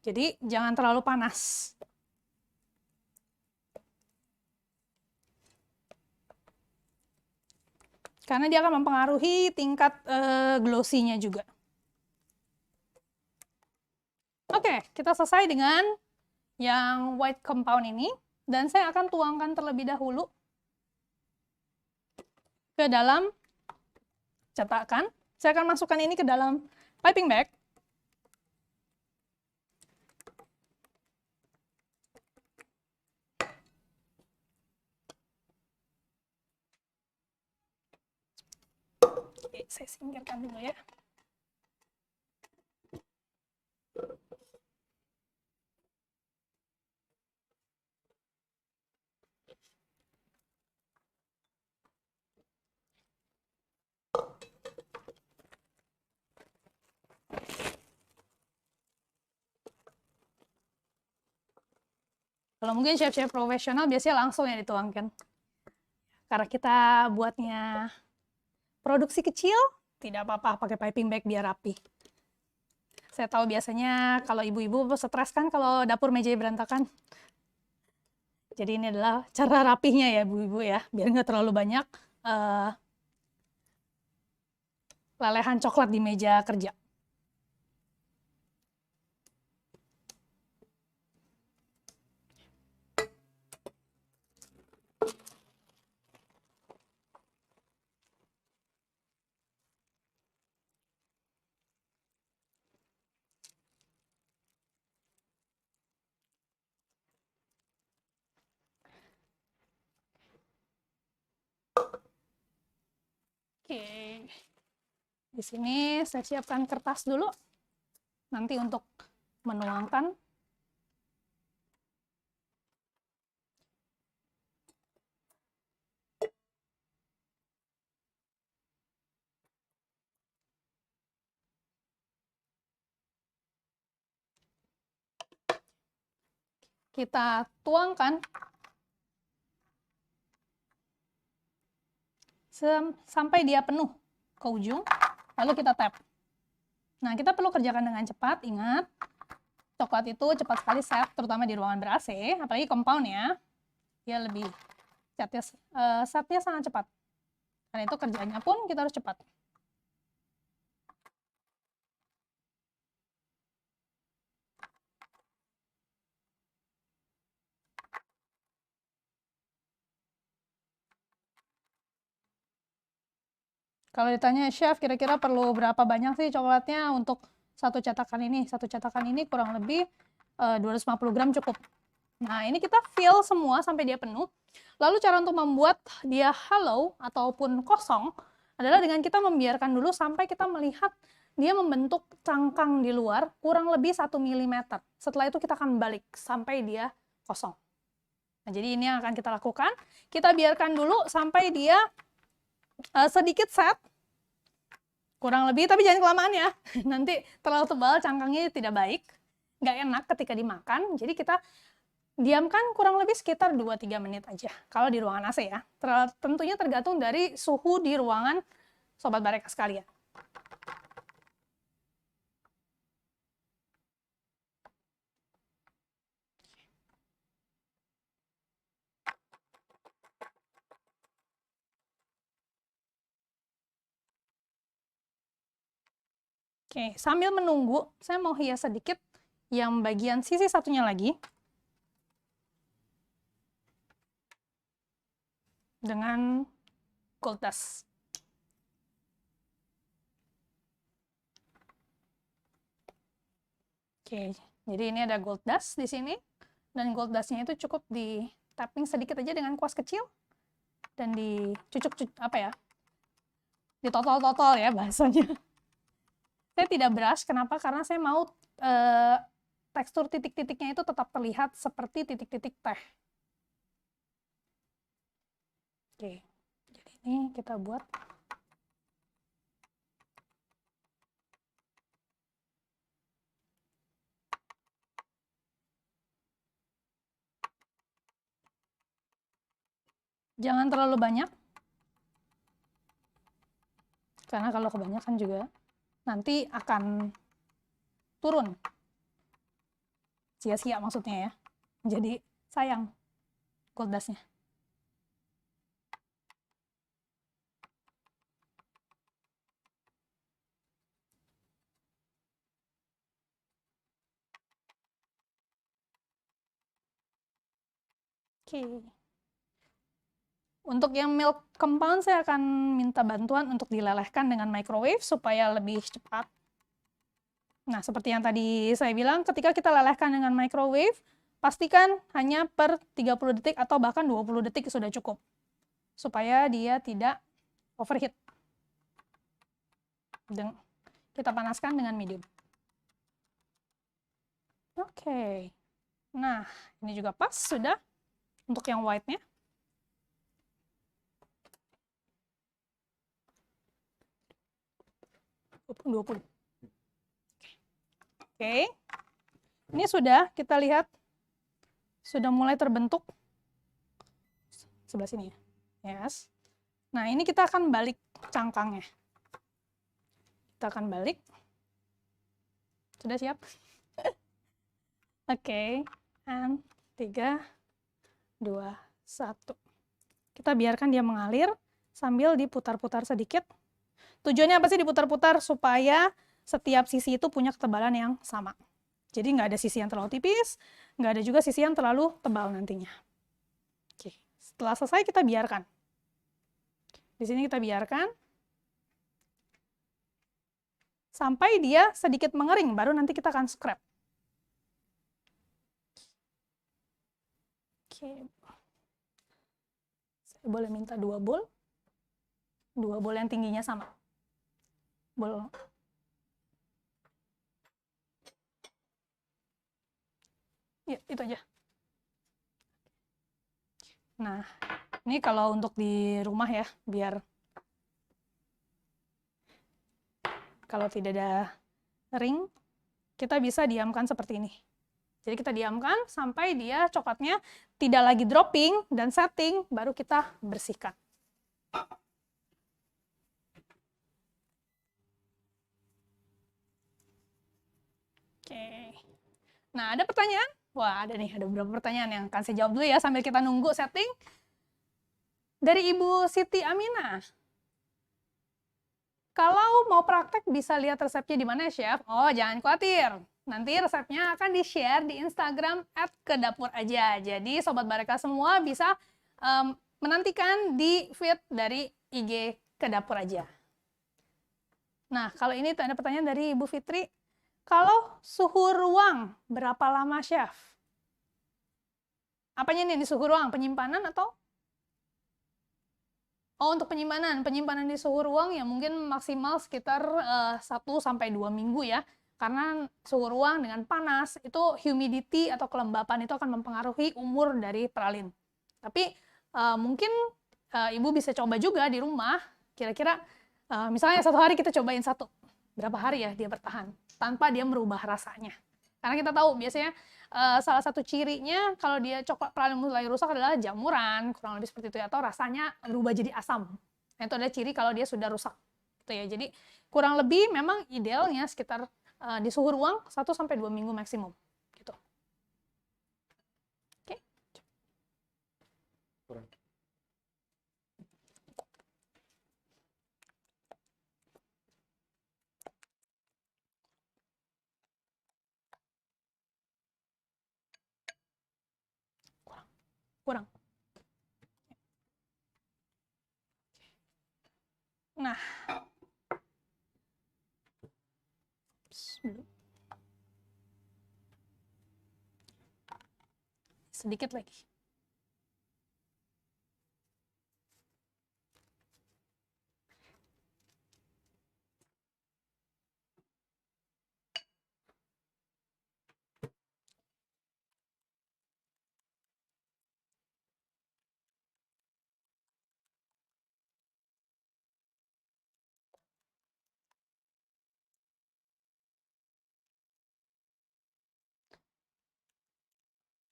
Jadi jangan terlalu panas. Karena dia akan mempengaruhi tingkat glossy-nya juga. Oke, kita selesai dengan yang white compound ini. Dan saya akan tuangkan terlebih dahulu ke dalam cetakan. Saya akan masukkan ini ke dalam piping bag. Oke, saya singkirkan dulu ya. Kalau mungkin chef-chef profesional biasanya langsung ya dituangkan. Karena kita buatnya produksi kecil, tidak apa-apa pakai piping bag biar rapi. Saya tahu biasanya kalau ibu-ibu stres kan kalau dapur mejanya berantakan. Jadi ini adalah cara rapihnya ya ibu-ibu ya, biar nggak terlalu banyak lelehan coklat di meja kerja. Oke, di sini saya siapkan kertas dulu, nanti untuk menuangkan. Kita tuangkan sampai dia penuh ke ujung, lalu kita tap. Nah, kita perlu kerjakan dengan cepat, ingat, coklat itu cepat sekali set, terutama di ruangan ber-AC, apalagi compound ya, dia lebih setnya sangat cepat. Karena itu kerjanya pun kita harus cepat. Kalau ditanya, chef, kira-kira perlu berapa banyak sih coklatnya untuk satu cetakan ini? Satu cetakan ini kurang lebih 250 gram cukup. Nah, ini kita fill semua sampai dia penuh. Lalu cara untuk membuat dia hollow ataupun kosong adalah dengan kita membiarkan dulu sampai kita melihat dia membentuk cangkang di luar kurang lebih 1 mm. Setelah itu kita akan balik sampai dia kosong. Nah, jadi ini yang akan kita lakukan. Kita biarkan dulu sampai dia sedikit set, kurang lebih, tapi jangan kelamaan ya. Nanti terlalu tebal, cangkangnya tidak baik, nggak enak ketika dimakan. Jadi kita diamkan kurang lebih sekitar 2-3 menit aja. Kalau di ruangan AC ya. Tentunya tergantung dari suhu di ruangan Sobat Bareka sekalian. Oke, sambil menunggu, saya mau hias sedikit yang bagian sisi satunya lagi. Dengan gold dust. Oke, jadi ini ada gold dust di sini. Dan gold dust-nya itu cukup di tapping sedikit aja dengan kuas kecil. Dan dicucuk, apa ya, ditotol-totol ya bahasanya. Saya tidak brush, kenapa? Karena saya mau tekstur titik-titiknya itu tetap terlihat seperti titik-titik teh. Oke, jadi ini kita buat. Jangan terlalu banyak. Karena kalau kebanyakan juga nanti akan turun. Sia-sia maksudnya ya. Jadi sayang gold dust-nya. Oke. Untuk yang milk compound saya akan minta bantuan untuk dilelehkan dengan microwave supaya lebih cepat. Nah, seperti yang tadi saya bilang, ketika kita lelehkan dengan microwave, pastikan hanya per 30 detik atau bahkan 20 detik sudah cukup. Supaya dia tidak overheat. Dan kita panaskan dengan medium. Oke. Nah, ini juga pas sudah untuk yang white-nya. Oke. Ini sudah kita lihat sudah mulai terbentuk sebelah sini ya. Yes. Nah, ini kita akan balik cangkangnya. Kita akan balik. Sudah siap? Oke. And 3 2 1. Kita biarkan dia mengalir sambil diputar-putar sedikit. Tujuannya apa sih diputar-putar? Supaya setiap sisi itu punya ketebalan yang sama. Jadi nggak ada sisi yang terlalu tipis, nggak ada juga sisi yang terlalu tebal nantinya. Oke. Setelah selesai kita biarkan. Di sini kita biarkan sampai dia sedikit mengering, baru nanti kita akan scrap. Oke. Saya boleh minta 2 bowl. 2 bowl yang tingginya sama. Bowl. Ya, itu aja. Nah, ini kalau untuk di rumah ya, biar kalau tidak ada ring, kita bisa diamkan seperti ini. Jadi kita diamkan sampai dia coklatnya tidak lagi dropping dan setting, baru kita bersihkan. Oke. Nah, ada pertanyaan? Wah, ada nih, ada beberapa pertanyaan yang akan saya jawab dulu ya sambil kita nunggu setting. Dari Ibu Siti Aminah. Kalau mau praktek bisa lihat resepnya di mana, Chef? Oh, jangan khawatir. Nanti resepnya akan di-share di Instagram @kedapuraja. Jadi Sobat Bareka semua bisa menantikan di feed dari IG Kedapur Aja. Nah, kalau ini ada pertanyaan dari Ibu Fitri. Kalau suhu ruang, berapa lama, Chef? Apanya nih di suhu ruang? Penyimpanan atau? Oh, untuk penyimpanan. Penyimpanan di suhu ruang ya mungkin maksimal sekitar 1-2 minggu ya. Karena suhu ruang dengan panas, itu humidity atau kelembapan itu akan mempengaruhi umur dari peralin. Tapi mungkin Ibu bisa coba juga di rumah, kira-kira misalnya 1 hari kita cobain 1. Berapa hari ya dia bertahan, tanpa dia merubah rasanya. Karena kita tahu biasanya salah satu cirinya kalau dia coklat peralin mulai rusak adalah jamuran, kurang lebih seperti itu ya, atau rasanya berubah jadi asam. Nah, itu adalah ciri kalau dia sudah rusak. Gitu ya. Jadi kurang lebih memang idealnya sekitar di suhu ruang 1-2 minggu maksimum. Gitu. Oke. Kurang. Kurang. Nah, sedikit lagi.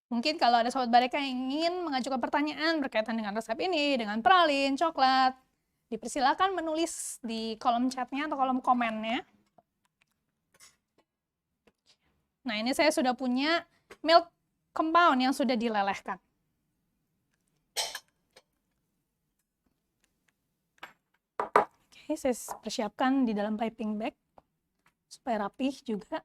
Mungkin kalau ada Sobat Bareka yang ingin mengajukan pertanyaan berkaitan dengan resep ini, dengan pralin, coklat, Dipersilakan menulis di kolom chatnya atau kolom komennya. Nah, ini saya sudah punya milk compound yang sudah dilelehkan. Oke, saya persiapkan di dalam piping bag supaya rapih juga.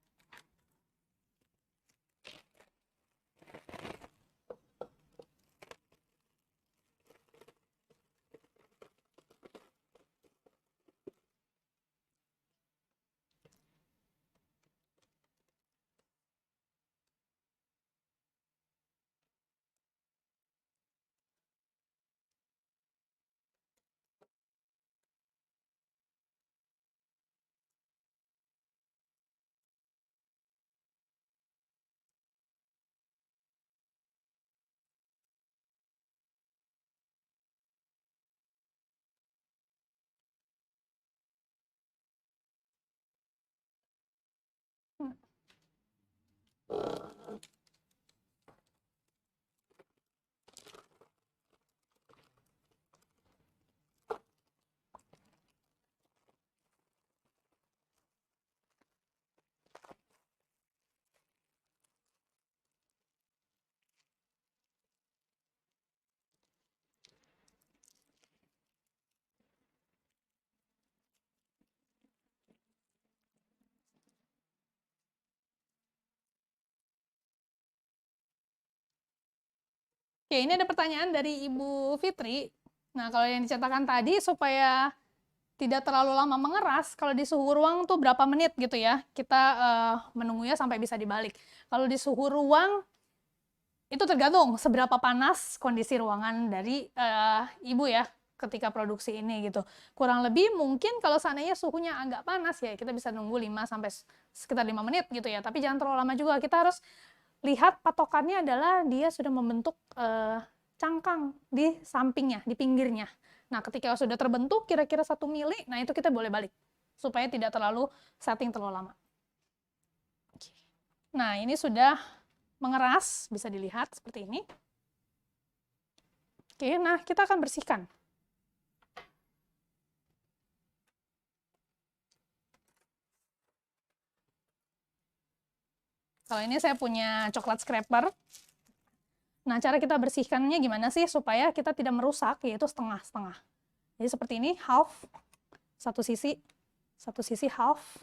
Oke, ini ada pertanyaan dari Ibu Fitri. Nah, kalau yang diceritakan tadi supaya tidak terlalu lama mengeras, kalau di suhu ruang tuh berapa menit gitu ya, kita menunggunya sampai bisa dibalik. Kalau di suhu ruang, itu tergantung seberapa panas kondisi ruangan dari Ibu ya, ketika produksi ini gitu. Kurang lebih mungkin kalau seandainya suhunya agak panas ya, kita bisa nunggu 5 sampai sekitar 5 menit gitu ya, tapi jangan terlalu lama juga. Kita harus lihat patokannya adalah dia sudah membentuk cangkang di sampingnya, di pinggirnya. Nah, ketika sudah terbentuk kira-kira 1 mili, nah itu kita boleh balik supaya tidak terlalu setting terlalu lama. Nah, ini sudah mengeras, bisa dilihat seperti ini. Oke, nah kita akan bersihkan. Kalau ini saya punya coklat scraper. Nah, cara kita bersihkannya gimana sih supaya kita tidak merusak, yaitu setengah-setengah. Jadi seperti ini, half, satu sisi half,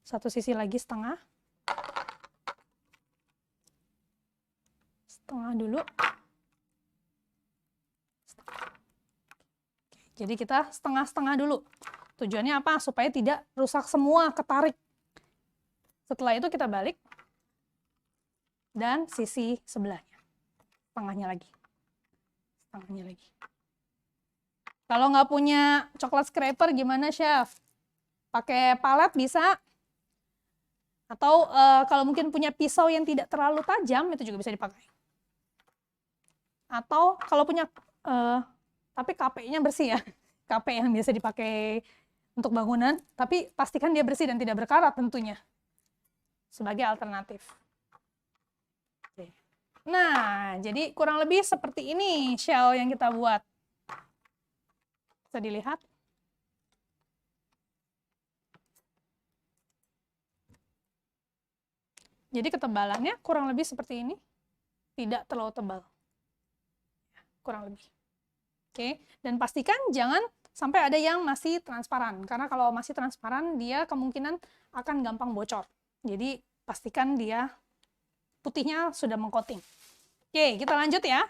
satu sisi lagi setengah, setengah dulu. Jadi kita setengah-setengah dulu. Tujuannya apa? Supaya tidak rusak semua, ketarik. Setelah itu kita balik, dan sisi sebelahnya. Setengahnya lagi. Setengahnya lagi. Kalau nggak punya coklat scraper gimana, Chef? Pakai palet bisa. Atau kalau mungkin punya pisau yang tidak terlalu tajam, itu juga bisa dipakai. Atau kalau punya, tapi KP-nya bersih ya. KP yang biasa dipakai untuk bangunan, tapi pastikan dia bersih dan tidak berkarat tentunya. Sebagai alternatif. Nah, jadi kurang lebih seperti ini shell yang kita buat. Bisa dilihat. Jadi ketebalannya kurang lebih seperti ini. Tidak terlalu tebal. Kurang lebih. Oke, dan pastikan jangan sampai ada yang masih transparan. Karena kalau masih transparan, dia kemungkinan akan gampang bocor. Jadi pastikan dia putihnya sudah mengcoating. Oke, kita lanjut ya.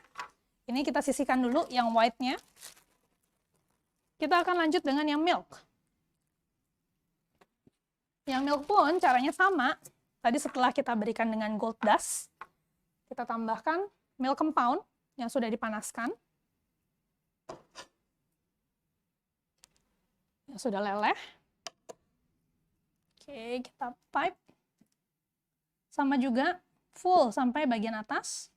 Ini kita sisihkan dulu yang white-nya. Kita akan lanjut dengan yang milk. Yang milk pun caranya sama. Tadi setelah kita berikan dengan gold dust, kita tambahkan milk compound yang sudah dipanaskan. Yang sudah leleh. Oke, kita pipe. Sama juga full sampai bagian atas.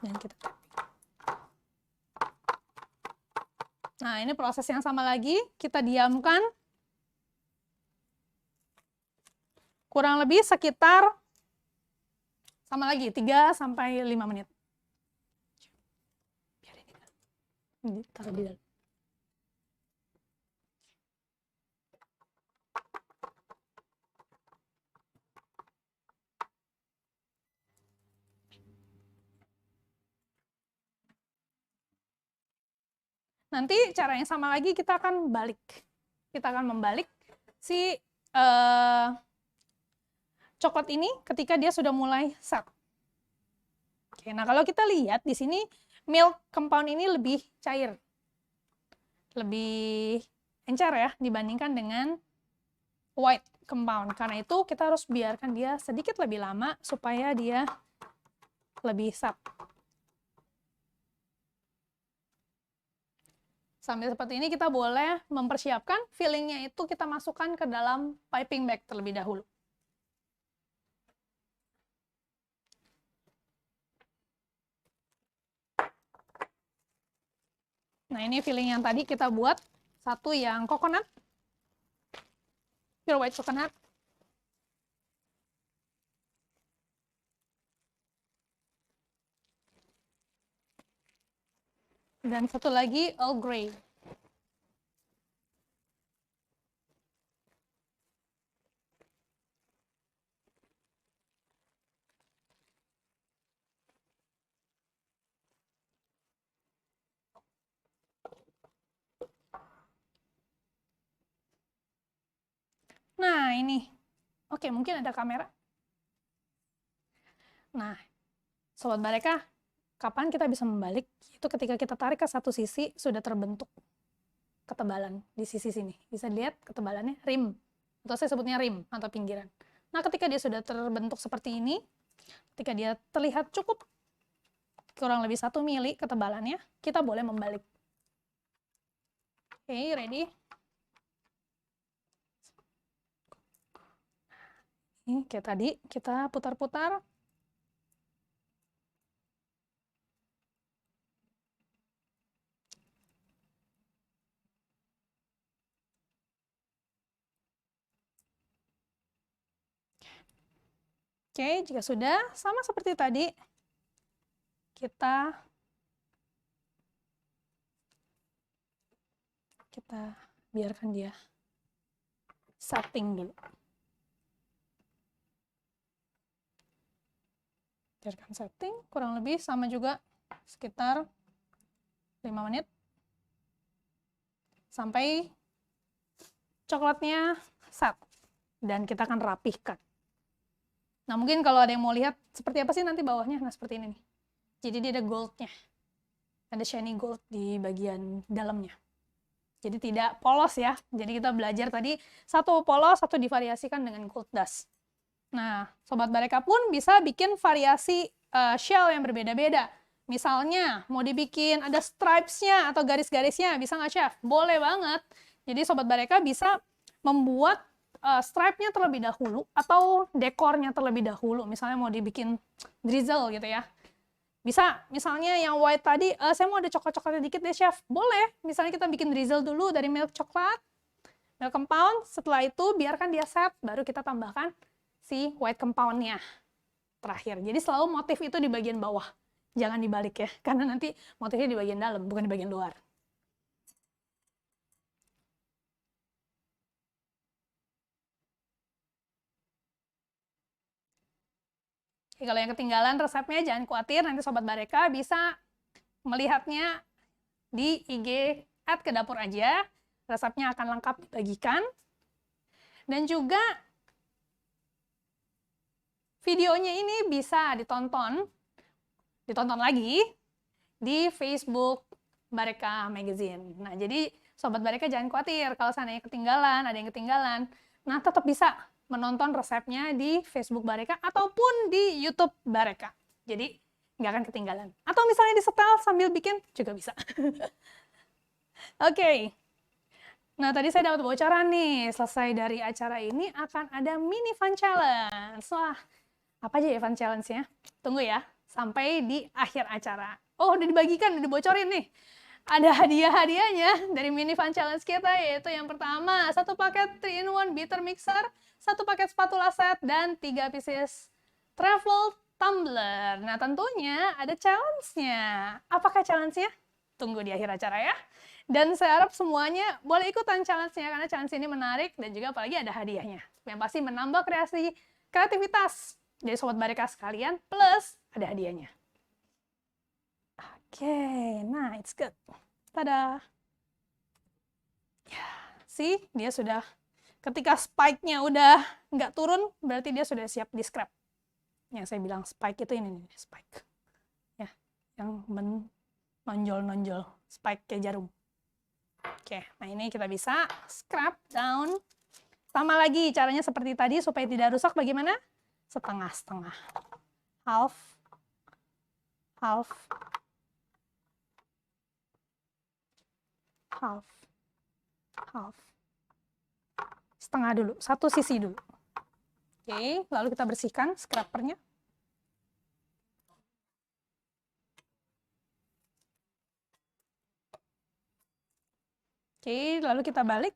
Dan kita tapping. Nah, ini proses yang sama lagi, kita diamkan kurang lebih sekitar sama lagi 3 sampai 5 menit. Biar ini taruh di dalam. Nanti cara yang sama lagi kita akan balik. Kita akan membalik si coklat ini ketika dia sudah mulai set. Oke, nah kalau kita lihat di sini milk compound ini lebih cair. Lebih encer ya dibandingkan dengan white compound. Karena itu kita harus biarkan dia sedikit lebih lama supaya dia lebih set. Sambil seperti ini kita boleh mempersiapkan fillingnya itu kita masukkan ke dalam piping bag terlebih dahulu. Nah ini filling yang tadi kita buat, satu yang coconut, pure white coconut. Dan satu lagi Earl Grey. Nah ini, oke mungkin ada kamera. Nah, Sobat Bareka, kapan kita bisa membalik? Itu ketika kita tarik ke satu sisi, sudah terbentuk ketebalan di sisi sini. Bisa dilihat ketebalannya, rim. Atau saya sebutnya rim, atau pinggiran. Nah, ketika dia sudah terbentuk seperti ini, ketika dia terlihat cukup kurang lebih 1 mili ketebalannya, kita boleh membalik. Oke, ready? Ini kayak tadi, kita putar-putar. Oke, jika sudah, sama seperti tadi, kita biarkan dia setting dulu. Biarkan setting, kurang lebih sama juga sekitar 5 menit. Sampai coklatnya set. Dan kita akan rapihkan. Nah, mungkin kalau ada yang mau lihat seperti apa sih nanti bawahnya, nah seperti ini nih. Jadi dia ada goldnya, ada shiny gold di bagian dalamnya. Jadi tidak polos ya. Jadi kita belajar tadi satu polos, satu divariasikan dengan gold dust. Nah, Sobat Bareka pun bisa bikin variasi shell yang berbeda-beda. Misalnya mau dibikin ada stripes-nya atau garis-garisnya, bisa nggak Chef? Boleh banget. Jadi Sobat Bareka bisa membuat stripe-nya terlebih dahulu atau dekornya terlebih dahulu. Misalnya mau dibikin drizzle gitu ya. Bisa, misalnya yang white tadi, saya mau ada coklat-coklatnya dikit deh Chef. Boleh, misalnya kita bikin drizzle dulu dari milk coklat, milk compound, setelah itu biarkan dia set, baru kita tambahkan si white compound-nya terakhir. Jadi selalu motif itu di bagian bawah. Jangan dibalik ya, karena nanti motifnya di bagian dalam, bukan di bagian luar. Kalau yang ketinggalan resepnya jangan khawatir, nanti Sobat Bareka bisa melihatnya di IG @kedapur aja. Resepnya akan lengkap dibagikan. Dan juga videonya ini bisa ditonton lagi di Facebook Bareka Magazine. Nah, jadi Sobat Bareka jangan khawatir kalau seandainya ketinggalan, ada yang ketinggalan. Nah, tetap bisa menonton resepnya di Facebook Bareka ataupun di YouTube Bareka. Jadi nggak akan ketinggalan. Atau misalnya disetel sambil bikin juga bisa. Oke. Nah, tadi saya dapat bocoran nih. Selesai dari acara ini akan ada mini fun challenge. Wah, apa aja ya fun challenge-nya? Tunggu ya. sampai di akhir acara. Oh, udah dibagikan, udah dibocorin nih. Ada hadiah-hadiahnya dari mini fun challenge kita, yaitu yang pertama, 1 paket 3-in-1 bitter mixer, 1 paket spatula set, dan 3 pieces travel tumbler. Nah, tentunya ada challenge-nya. Apakah challenge-nya? Tunggu di akhir acara ya. Dan saya harap semuanya boleh ikutan challenge-nya, karena challenge ini menarik dan juga apalagi ada hadiahnya. Yang pasti menambah kreativitas dari Sobat Bareka sekalian, plus ada hadiahnya. Oke, nah it's good. Tada. Ya, see, dia sudah, ketika spike-nya udah nggak turun, berarti dia sudah siap di scrap. Yang saya bilang spike itu ini nih, spike. Ya, yang menonjol-nonjol, spike kayak jarum. Oke, nah ini kita bisa scrap down. Sama lagi, caranya seperti tadi, supaya tidak rusak bagaimana? Setengah-setengah. Half. Half. Half. Half. Setengah dulu, satu sisi dulu. Oke, lalu kita bersihkan scrapernya. Oke, lalu kita balik.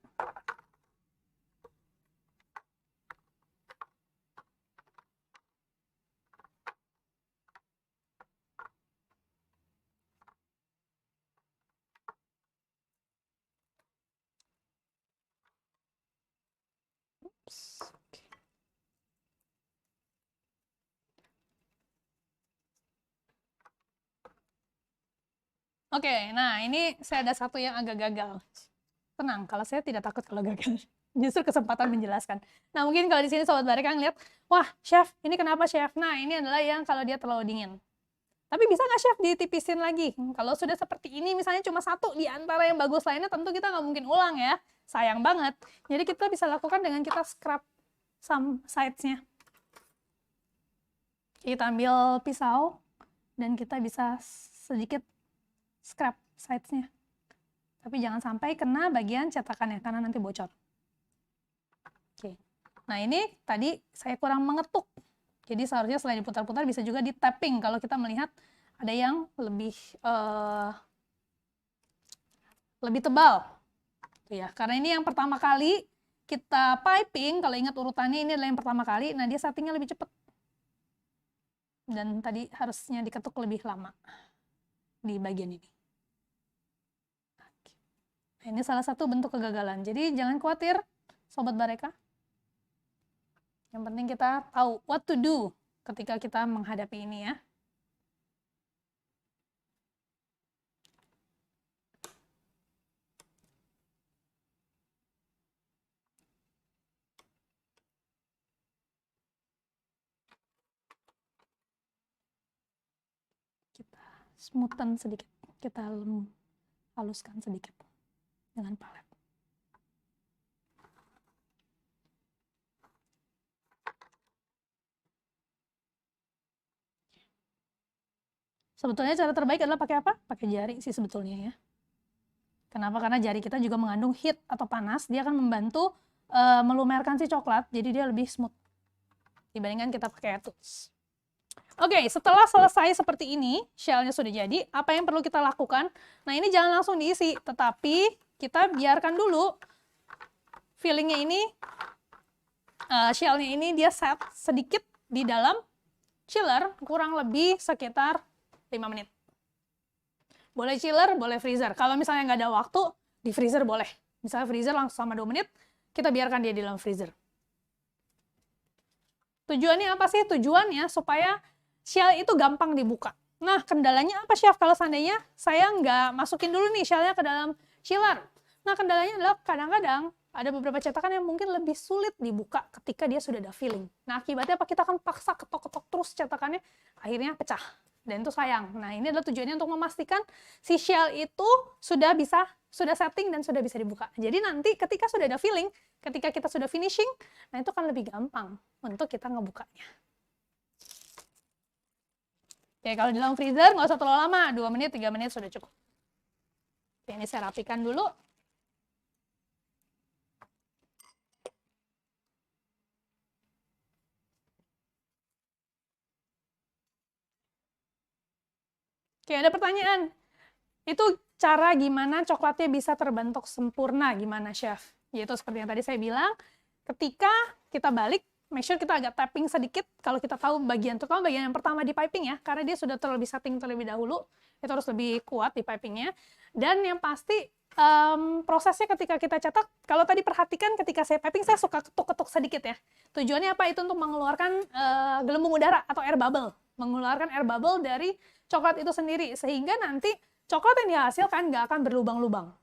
Oke, nah ini saya ada satu yang agak gagal. Tenang, kalau saya tidak takut kalau gagal. Justru kesempatan menjelaskan. Nah, mungkin kalau di sini Sobat Bareka ngeliat, wah, Chef, ini kenapa Chef? Nah, ini adalah yang kalau dia terlalu dingin. Tapi bisa nggak Chef ditipisin lagi? Kalau sudah seperti ini, misalnya cuma satu di antara yang bagus lainnya, tentu kita nggak mungkin ulang ya. Sayang banget. Jadi kita bisa lakukan dengan kita scrub some sides-nya. Kita ambil pisau, dan kita bisa sedikit scrub sides-nya. Tapi jangan sampai kena bagian cetakannya, karena nanti bocor. Oke. Nah, ini tadi saya kurang mengetuk. Jadi seharusnya selain diputar-putar, bisa juga di tapping kalau kita melihat ada yang lebih tebal. Ya, karena ini yang pertama kali kita piping, kalau ingat urutannya ini adalah yang pertama kali, nah dia settingnya lebih cepat. Dan tadi harusnya diketuk lebih lama di bagian ini. Nah, ini salah satu bentuk kegagalan. Jadi jangan khawatir, Sobat Bareka. Yang penting kita tahu what to do ketika kita menghadapi ini ya. Kita smoothen sedikit, kita haluskan sedikit dengan palet. Sebetulnya cara terbaik adalah pakai apa? Pakai jari sih sebetulnya ya. Kenapa? Karena jari kita juga mengandung heat atau panas, dia akan membantu melumerkan si coklat, jadi dia lebih smooth dibandingkan kita pakai tools. Oke, setelah selesai seperti ini, shellnya sudah jadi, apa yang perlu kita lakukan? Nah, ini jangan langsung diisi, tetapi kita biarkan dulu fillingnya ini, shellnya ini dia set sedikit di dalam chiller, kurang lebih sekitar 5 menit. Boleh chiller, boleh freezer. Kalau misalnya nggak ada waktu, di freezer boleh. Misalnya freezer langsung sama 2 menit, kita biarkan dia di dalam freezer. Tujuannya apa sih? Tujuannya supaya shell itu gampang dibuka. Nah, kendalanya apa, Chef? Kalau seandainya saya nggak masukin dulu nih shellnya ke dalam chiller. Nah, kendalanya adalah kadang-kadang ada beberapa cetakan yang mungkin lebih sulit dibuka ketika dia sudah ada filling. Nah, akibatnya apa? Kita akan paksa ketok-ketok terus cetakannya, akhirnya pecah. Dan itu sayang. Nah, ini adalah tujuannya untuk memastikan si shell itu sudah setting dan sudah bisa dibuka. Jadi nanti ketika sudah ada filling, ketika kita sudah finishing, nah itu akan lebih gampang untuk kita ngebukanya. Oke, kalau di dalam freezer nggak usah terlalu lama, 2 menit, 3 menit sudah cukup. Oke, ini saya rapikan dulu. Oke, ada pertanyaan. Itu cara gimana coklatnya bisa terbentuk sempurna, gimana chef? Yaitu seperti yang tadi saya bilang, ketika kita balik, make sure kita agak tapping sedikit, kalau kita tahu bagian, terutama bagian yang pertama di piping ya, karena dia sudah terlebih setting terlebih dahulu, itu harus lebih kuat di pipingnya. Dan yang pasti, prosesnya ketika kita cetak, kalau tadi perhatikan ketika saya piping, saya suka ketuk-ketuk sedikit ya. Tujuannya apa? Itu untuk mengeluarkan gelembung udara atau air bubble. Mengeluarkan air bubble dari coklat itu sendiri, sehingga nanti coklat yang dihasilkan nggak akan berlubang-lubang.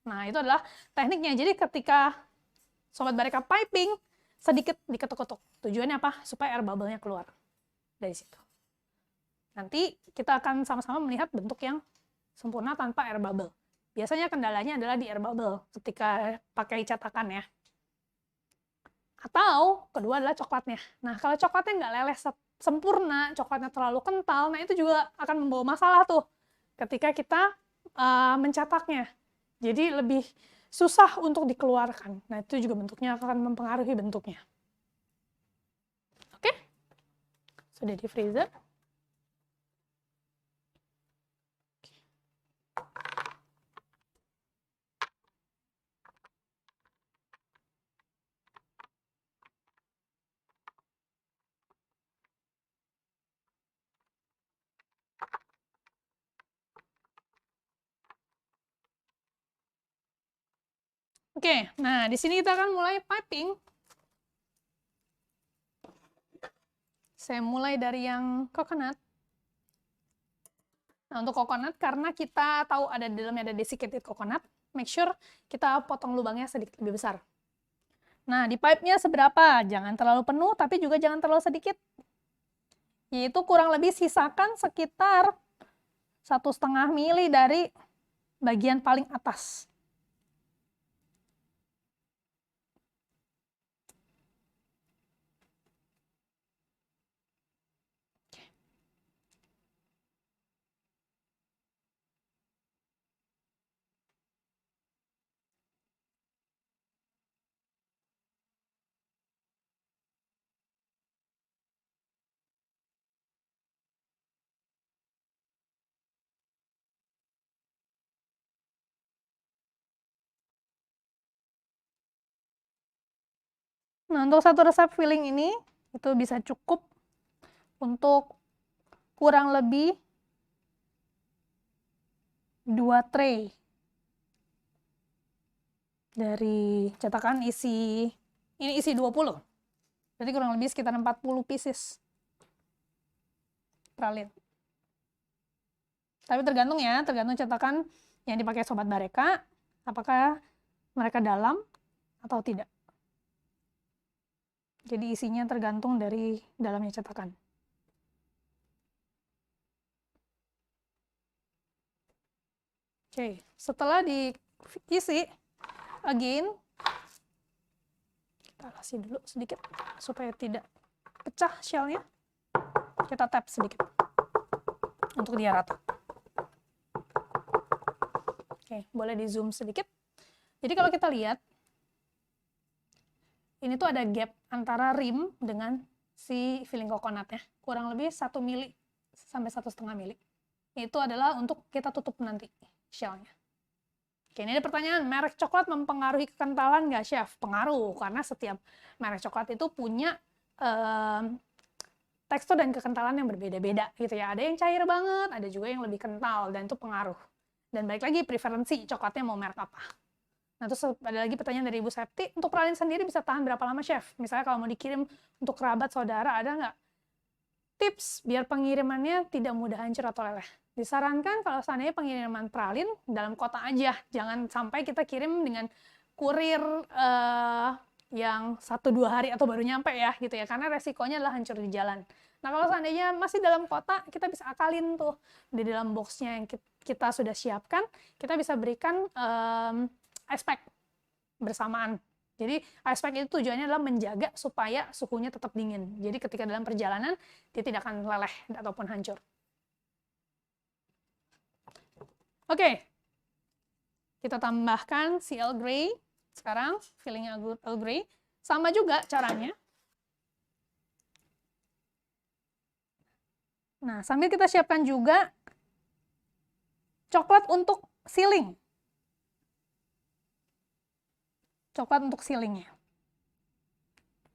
Nah, itu adalah tekniknya. Jadi ketika Sobat Bareka piping, sedikit diketuk-ketuk. Tujuannya apa? Supaya air bubble-nya keluar dari situ. Nanti kita akan sama-sama melihat bentuk yang sempurna tanpa air bubble. Biasanya kendalanya adalah di air bubble ketika pakai cetakan ya. Atau kedua adalah coklatnya. Nah, kalau coklatnya nggak leleh sempurna, coklatnya terlalu kental, nah itu juga akan membawa masalah tuh ketika kita mencetaknya. Jadi lebih susah untuk dikeluarkan. Nah, itu juga bentuknya akan mempengaruhi bentuknya. Oke? Sudah di freezer. Oke, nah di sini kita akan mulai piping. Saya mulai dari yang coconut. Nah, untuk coconut, karena kita tahu ada di dalamnya ada desiccated coconut, make sure kita potong lubangnya sedikit lebih besar. Nah, di pipe-nya seberapa? Jangan terlalu penuh, tapi juga jangan terlalu sedikit. Yaitu kurang lebih sisakan sekitar 1,5 mili dari bagian paling atas. Nah, untuk satu resep filling ini, itu bisa cukup untuk kurang lebih 2 tray dari cetakan ini isi 20. Jadi kurang lebih sekitar 40 pieces pralin. Tapi tergantung ya, tergantung cetakan yang dipakai Sobat Bareka, apakah mereka dalam atau tidak. Jadi isinya tergantung dari dalamnya cetakan. Oke, setelah diisi, again, kita kasih dulu sedikit supaya tidak pecah shellnya. Kita tap sedikit untuk dia rata. Oke, boleh di zoom sedikit. Jadi kalau kita lihat, ini tuh ada gap antara rim dengan si filling coconutnya. Kurang lebih 1 mili sampai 1,5 mili. Itu adalah untuk kita tutup nanti shellnya. Oke, ini ada pertanyaan, merek coklat mempengaruhi kekentalan nggak, Chef? Pengaruh, karena setiap merek coklat itu punya tekstur dan kekentalan yang berbeda-beda gitu ya. Ada yang cair banget, ada juga yang lebih kental, dan itu pengaruh. Dan balik lagi, preferensi coklatnya mau merek apa. Nah, terus ada lagi pertanyaan dari Ibu Septi, untuk pralin sendiri bisa tahan berapa lama, Chef? Misalnya kalau mau dikirim untuk kerabat, saudara, ada nggak tips biar pengirimannya tidak mudah hancur atau leleh? Disarankan kalau seandainya pengiriman pralin dalam kota aja, jangan sampai kita kirim dengan kurir yang 1-2 hari atau baru nyampe ya, gitu ya, karena resikonya adalah hancur di jalan. Nah, kalau seandainya masih dalam kota, kita bisa akalin tuh di dalam boxnya yang kita sudah siapkan, kita bisa berikan ice pack bersamaan. Jadi ice pack itu tujuannya adalah menjaga supaya suhunya tetap dingin. Jadi ketika dalam perjalanan, dia tidak akan leleh ataupun hancur. Oke, kita tambahkan si Earl Grey. Sekarang fillingnya Earl Grey. Sama juga caranya. Nah, sambil kita siapkan juga coklat untuk sealing. Coklat untuk sealingnya.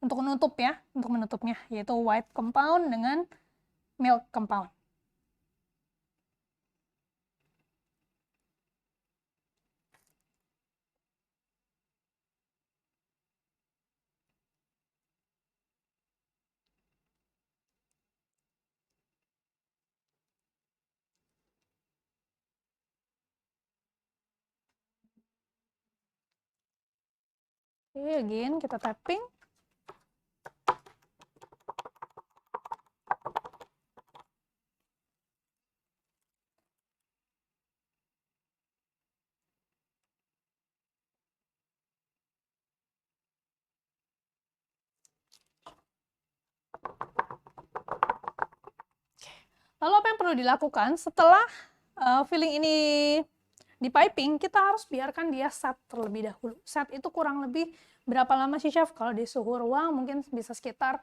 Untuk menutup ya, untuk menutupnya, yaitu white compound dengan milk compound. Oke, again kita tapping. Lalu apa yang perlu dilakukan setelah filling ini di piping? Kita harus biarkan dia set terlebih dahulu. Set itu kurang lebih berapa lama sih Chef? Kalau di suhu ruang mungkin bisa sekitar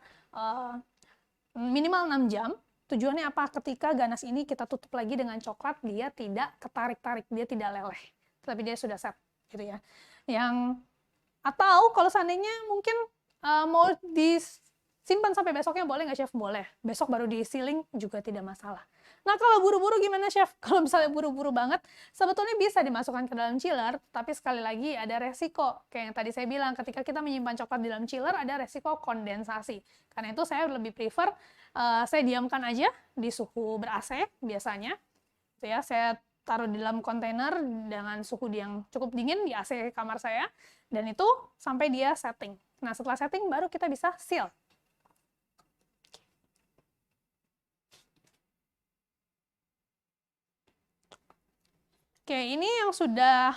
minimal 6 jam. Tujuannya apa? Ketika ganas ini kita tutup lagi dengan coklat, dia tidak ketarik-tarik, dia tidak leleh. Tapi dia sudah set, gitu ya. Atau kalau seandainya mungkin mau disimpan sampai besoknya, boleh nggak Chef? Boleh. Besok baru di sealing juga tidak masalah. Nah, kalau buru-buru gimana Chef? Kalau misalnya buru-buru banget, sebetulnya bisa dimasukkan ke dalam chiller, tapi sekali lagi ada resiko. Kayak yang tadi saya bilang, ketika kita menyimpan coklat di dalam chiller, ada resiko kondensasi. Karena itu saya lebih prefer, saya diamkan aja di suhu ber-AC biasanya. Gitu ya, saya taruh di dalam kontainer dengan suhu yang cukup dingin di AC kamar saya, dan itu sampai dia setting. Nah, setelah setting baru kita bisa seal. Oke, ini yang sudah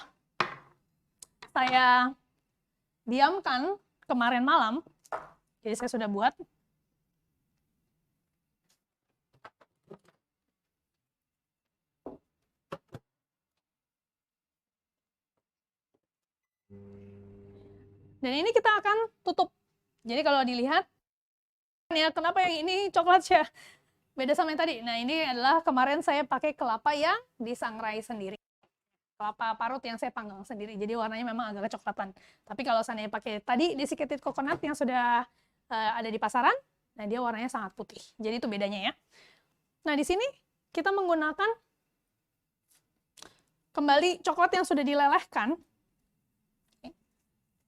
saya diamkan kemarin malam. Jadi saya sudah buat. Dan ini kita akan tutup. Jadi kalau dilihat, ya kenapa yang ini coklat ya? Beda sama yang tadi. Nah, ini adalah kemarin saya pakai kelapa yang disangrai sendiri. Kelapa parut yang saya panggang sendiri. Jadi warnanya memang agak kecoklatan. Tapi kalau seandainya pakai tadi desiccated coconut yang sudah ada di pasaran, nah dia warnanya sangat putih. Jadi itu bedanya ya. Nah, di sini kita menggunakan kembali coklat yang sudah dilelehkan.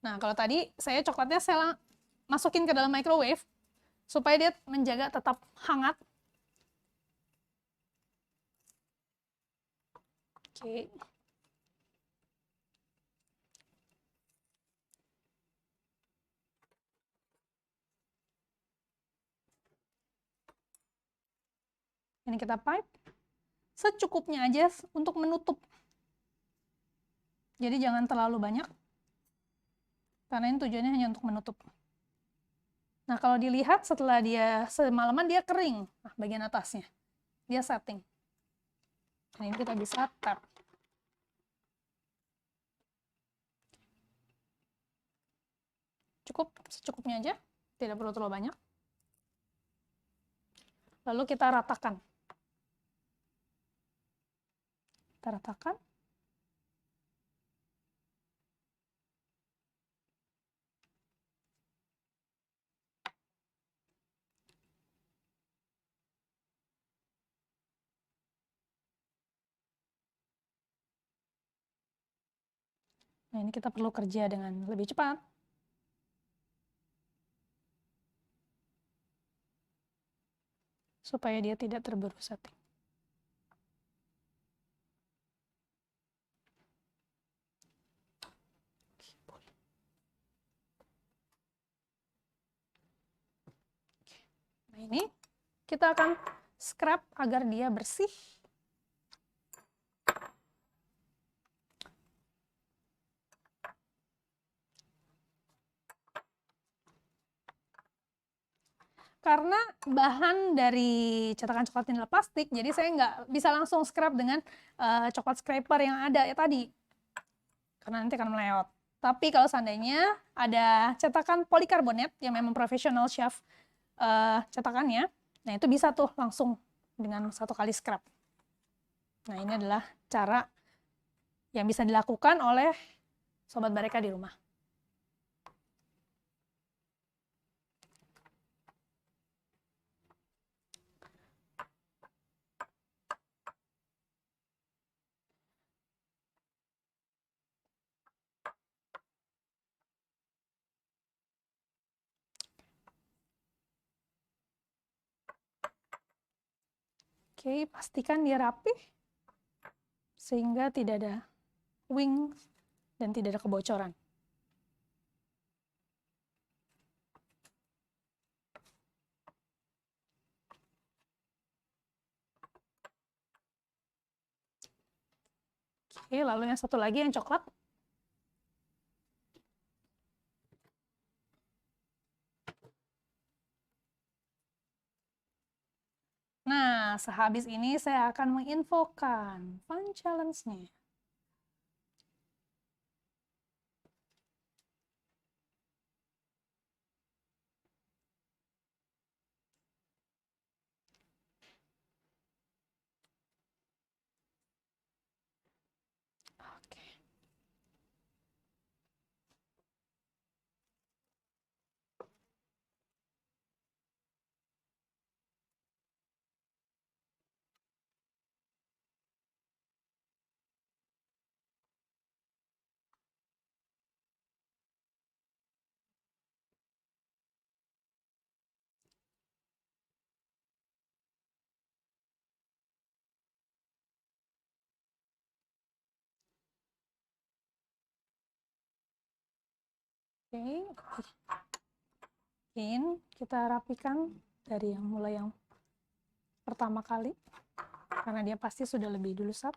Nah, kalau tadi saya coklatnya saya masukin ke dalam microwave supaya dia menjaga tetap hangat. Oke. Ini kita pipe secukupnya aja untuk menutup. Jadi jangan terlalu banyak. Karena ini tujuannya hanya untuk menutup. Nah, kalau dilihat setelah dia semalaman dia kering, nah bagian atasnya. Dia setting. Nah, ini kita bisa tap. Cukup, secukupnya aja. Tidak perlu terlalu banyak. Lalu kita ratakan. Kita ratakan. Nah, ini kita perlu kerja dengan lebih cepat. Supaya dia tidak terburu setting. Nah, ini kita akan scrub agar dia bersih. Karena bahan dari cetakan coklat ini adalah plastik, jadi saya nggak bisa langsung scrub dengan coklat scraper yang ada ya tadi. Karena nanti akan melewat. Tapi kalau seandainya ada cetakan polikarbonat yang memang profesional chef cetakannya, nah itu bisa tuh langsung dengan satu kali scrub. Nah, ini adalah cara yang bisa dilakukan oleh Sobat Bareka di rumah. Oke, pastikan dia rapi sehingga tidak ada wing dan tidak ada kebocoran. Oke, lalu yang satu lagi yang coklat. Nah, sehabis ini saya akan menginfokan fun challenge-nya. Oke. Oke, kita rapikan dari yang pertama kali, karena dia pasti sudah lebih dulu sap.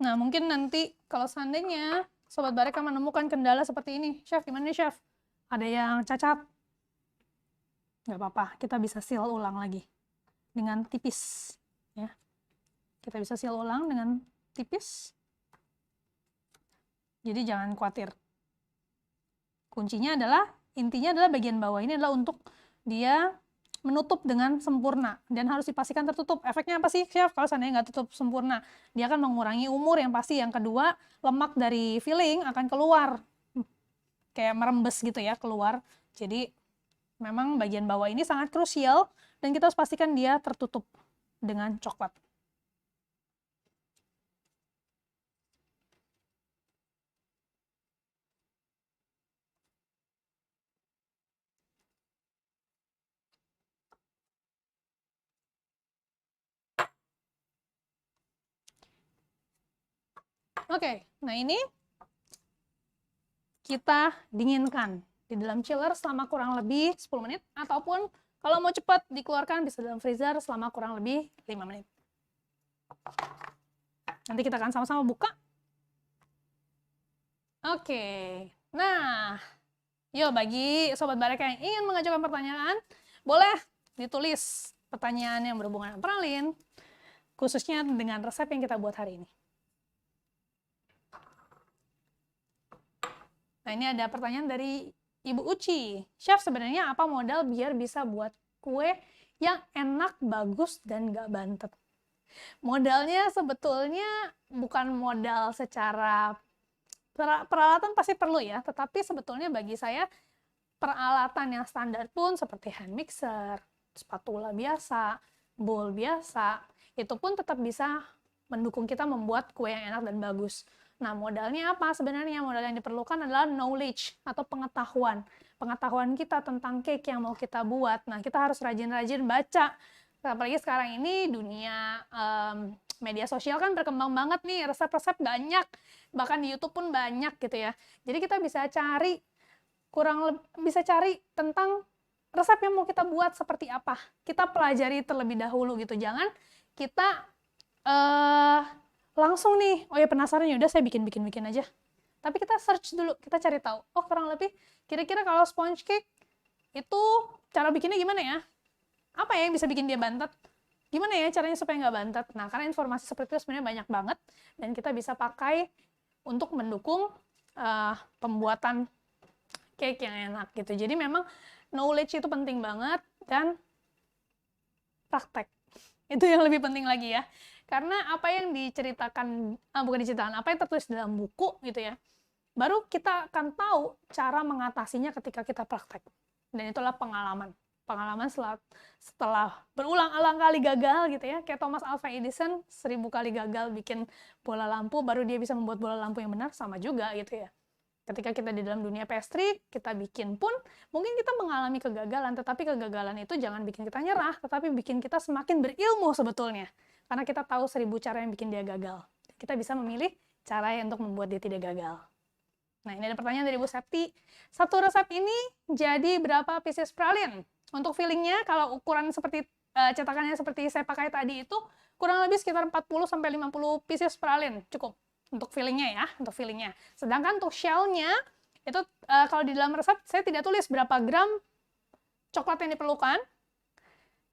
Nah, mungkin nanti kalau seandainya Sobat Bareka menemukan kendala seperti ini, Chef, gimana nih Chef? Ada yang cacat? Nggak apa-apa, kita bisa seal ulang lagi dengan tipis. Ya. Kita bisa seal ulang dengan tipis. Jadi jangan khawatir. Kuncinya adalah, intinya adalah bagian bawah ini adalah untuk dia menutup dengan sempurna dan harus dipastikan tertutup. Efeknya apa sih, Chef? Kalau seandainya nggak tutup sempurna, dia akan mengurangi umur yang pasti. Yang kedua, lemak dari filling akan keluar, kayak merembes gitu ya, keluar. Jadi memang bagian bawah ini sangat krusial dan kita harus pastikan dia tertutup dengan coklat. Oke, nah ini kita dinginkan di dalam chiller selama kurang lebih 10 menit, ataupun kalau mau cepat dikeluarkan bisa dalam freezer selama kurang lebih 5 menit. Nanti kita akan sama-sama buka. Oke, nah, yuk bagi Sobat Bareka yang ingin mengajukan pertanyaan, boleh ditulis pertanyaan yang berhubungan dengan pralin, khususnya dengan resep yang kita buat hari ini. Nah, ini ada pertanyaan dari Ibu Uci. Chef, sebenarnya apa modal biar bisa buat kue yang enak, bagus, dan gak bantet? Modalnya sebetulnya bukan modal secara peralatan, pasti perlu ya, tetapi sebetulnya bagi saya peralatan yang standar pun seperti hand mixer, spatula biasa, bowl biasa, itu pun tetap bisa mendukung kita membuat kue yang enak dan bagus. Nah, modalnya apa sebenarnya? Modal yang diperlukan adalah knowledge atau pengetahuan. Pengetahuan kita tentang cake yang mau kita buat. Nah, kita harus rajin-rajin baca. Apalagi sekarang ini dunia media sosial kan berkembang banget nih, resep-resep banyak. Bahkan di YouTube pun banyak gitu ya. Jadi kita bisa cari bisa cari tentang resep yang mau kita buat seperti apa. Kita pelajari terlebih dahulu gitu. Jangan kita langsung nih, oh ya penasaran ya udah saya bikin aja. Tapi kita search dulu, kita cari tahu. Oh, kurang lebih kira-kira kalau sponge cake itu cara bikinnya gimana ya? Apa ya yang bisa bikin dia bantet? Gimana ya caranya supaya nggak bantet? Nah, karena informasi seperti itu sebenarnya banyak banget dan kita bisa pakai untuk mendukung pembuatan cake yang enak gitu. Jadi memang knowledge itu penting banget dan praktek. Itu yang lebih penting lagi ya. Karena apa yang diceritakan, bukan diceritakan, apa yang tertulis dalam buku gitu ya, baru kita akan tahu cara mengatasinya ketika kita praktek. Dan itulah pengalaman. Pengalaman setelah berulang-ulang kali gagal gitu ya, kayak Thomas Alva Edison 1000 kali gagal bikin bola lampu, baru dia bisa membuat bola lampu yang benar, sama juga gitu ya. Ketika kita di dalam dunia pastry, kita bikin pun, mungkin kita mengalami kegagalan, tetapi kegagalan itu jangan bikin kita nyerah, tetapi bikin kita semakin berilmu sebetulnya. Karena kita tahu 1000 cara yang bikin dia gagal. Kita bisa memilih cara yang untuk membuat dia tidak gagal. Nah, ini ada pertanyaan dari Bu Septi. Satu resep ini jadi berapa pieces pralin? Untuk fillingnya, kalau ukuran seperti cetakannya seperti saya pakai tadi itu, kurang lebih sekitar 40-50 pieces pralin. Cukup. Untuk fillingnya ya, untuk fillingnya. Sedangkan untuk shellnya, itu kalau di dalam resep, saya tidak tulis berapa gram coklat yang diperlukan,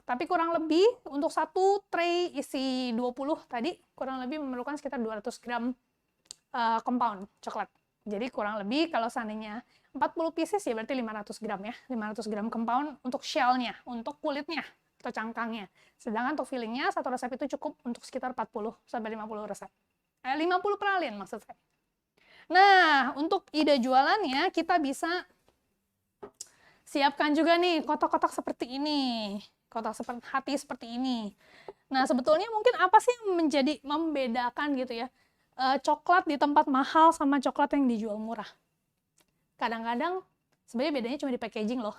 tapi kurang lebih untuk satu tray isi 20 tadi, kurang lebih memerlukan sekitar 200 gram compound coklat. Jadi kurang lebih kalau seandainya 40 pieces ya berarti 500 gram ya, 500 gram compound untuk shellnya, untuk kulitnya atau cangkangnya. Sedangkan untuk fillingnya, satu resep itu cukup untuk sekitar 40-50 resep. 50 pralin maksud saya. Nah, untuk ide jualannya kita bisa siapkan juga nih kotak-kotak seperti ini. Kotak seperti hati seperti ini. Nah, sebetulnya mungkin apa sih yang membedakan gitu ya? Coklat di tempat mahal sama coklat yang dijual murah. Kadang-kadang sebenarnya bedanya cuma di packaging loh.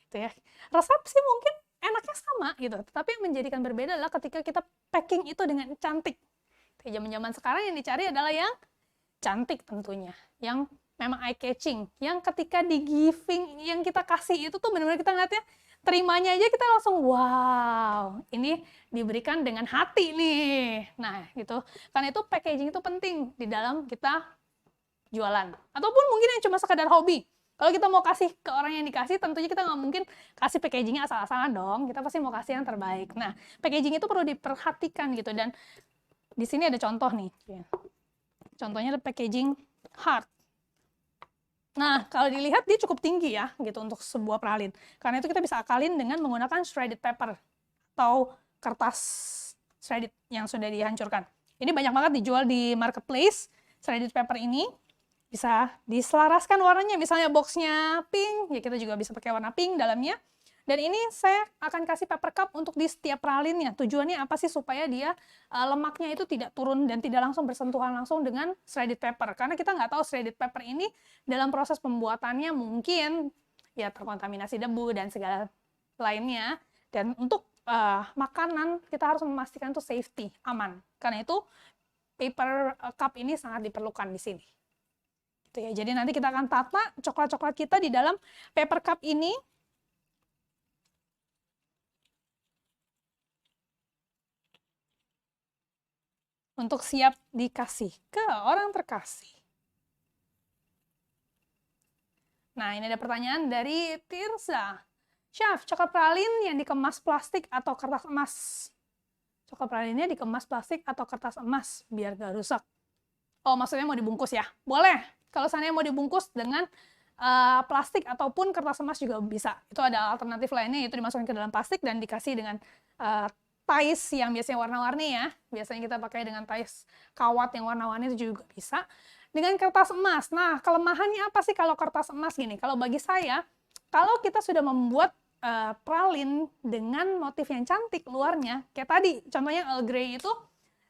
Gitu ya. Resep sih mungkin enaknya sama gitu, tetapi yang menjadikan berbeda adalah ketika kita packing itu dengan cantik. Zaman-zaman sekarang yang dicari adalah yang cantik tentunya, yang memang eye catching, yang ketika di giving yang kita kasih itu tuh benar-benar kita ngeliatnya, terimanya aja kita langsung wow, ini diberikan dengan hati nih. Nah gitu, karena itu packaging itu penting di dalam kita jualan, ataupun mungkin yang cuma sekadar hobi. Kalau kita mau kasih ke orang yang dikasih, tentunya kita nggak mungkin kasih packagingnya asal-asalan dong, kita pasti mau kasih yang terbaik. Nah, packaging itu perlu diperhatikan gitu, dan di sini ada contoh nih. Contohnya ada packaging heart. Nah, kalau dilihat dia cukup tinggi ya, gitu untuk sebuah pralin. Karena itu kita bisa akalin dengan menggunakan shredded paper atau kertas shredded yang sudah dihancurkan. Ini banyak banget dijual di marketplace. Shredded paper ini bisa diselaraskan warnanya, misalnya boxnya pink, ya kita juga bisa pakai warna pink dalamnya. Dan ini saya akan kasih paper cup untuk di setiap pralinnya. Tujuannya apa sih? Supaya dia lemaknya itu tidak turun dan tidak langsung bersentuhan langsung dengan shredded paper. Karena kita nggak tahu shredded paper ini dalam proses pembuatannya mungkin ya terkontaminasi debu dan segala lainnya. Dan untuk makanan kita harus memastikan itu safety, aman. Karena itu paper cup ini sangat diperlukan di sini. Gitu ya. Jadi nanti kita akan tata coklat-coklat kita di dalam paper cup ini. Untuk siap dikasih ke orang terkasih. Nah, ini ada pertanyaan dari Tirza. Chef, coklat pralin yang dikemas plastik atau kertas emas? Coklat pralinnya dikemas plastik atau kertas emas biar gak rusak. Oh, maksudnya mau dibungkus ya? Boleh. Kalau seandainya mau dibungkus dengan plastik ataupun kertas emas juga bisa. Itu ada alternatif lainnya, yaitu dimasukkan ke dalam plastik dan dikasih dengan tais yang biasanya warna-warni ya. Biasanya kita pakai dengan tais kawat yang warna-warni itu juga bisa. Dengan kertas emas. Nah, kelemahannya apa sih kalau kertas emas gini? Kalau bagi saya, kalau kita sudah membuat pralin dengan motif yang cantik luarnya, kayak tadi, contohnya Earl Grey itu,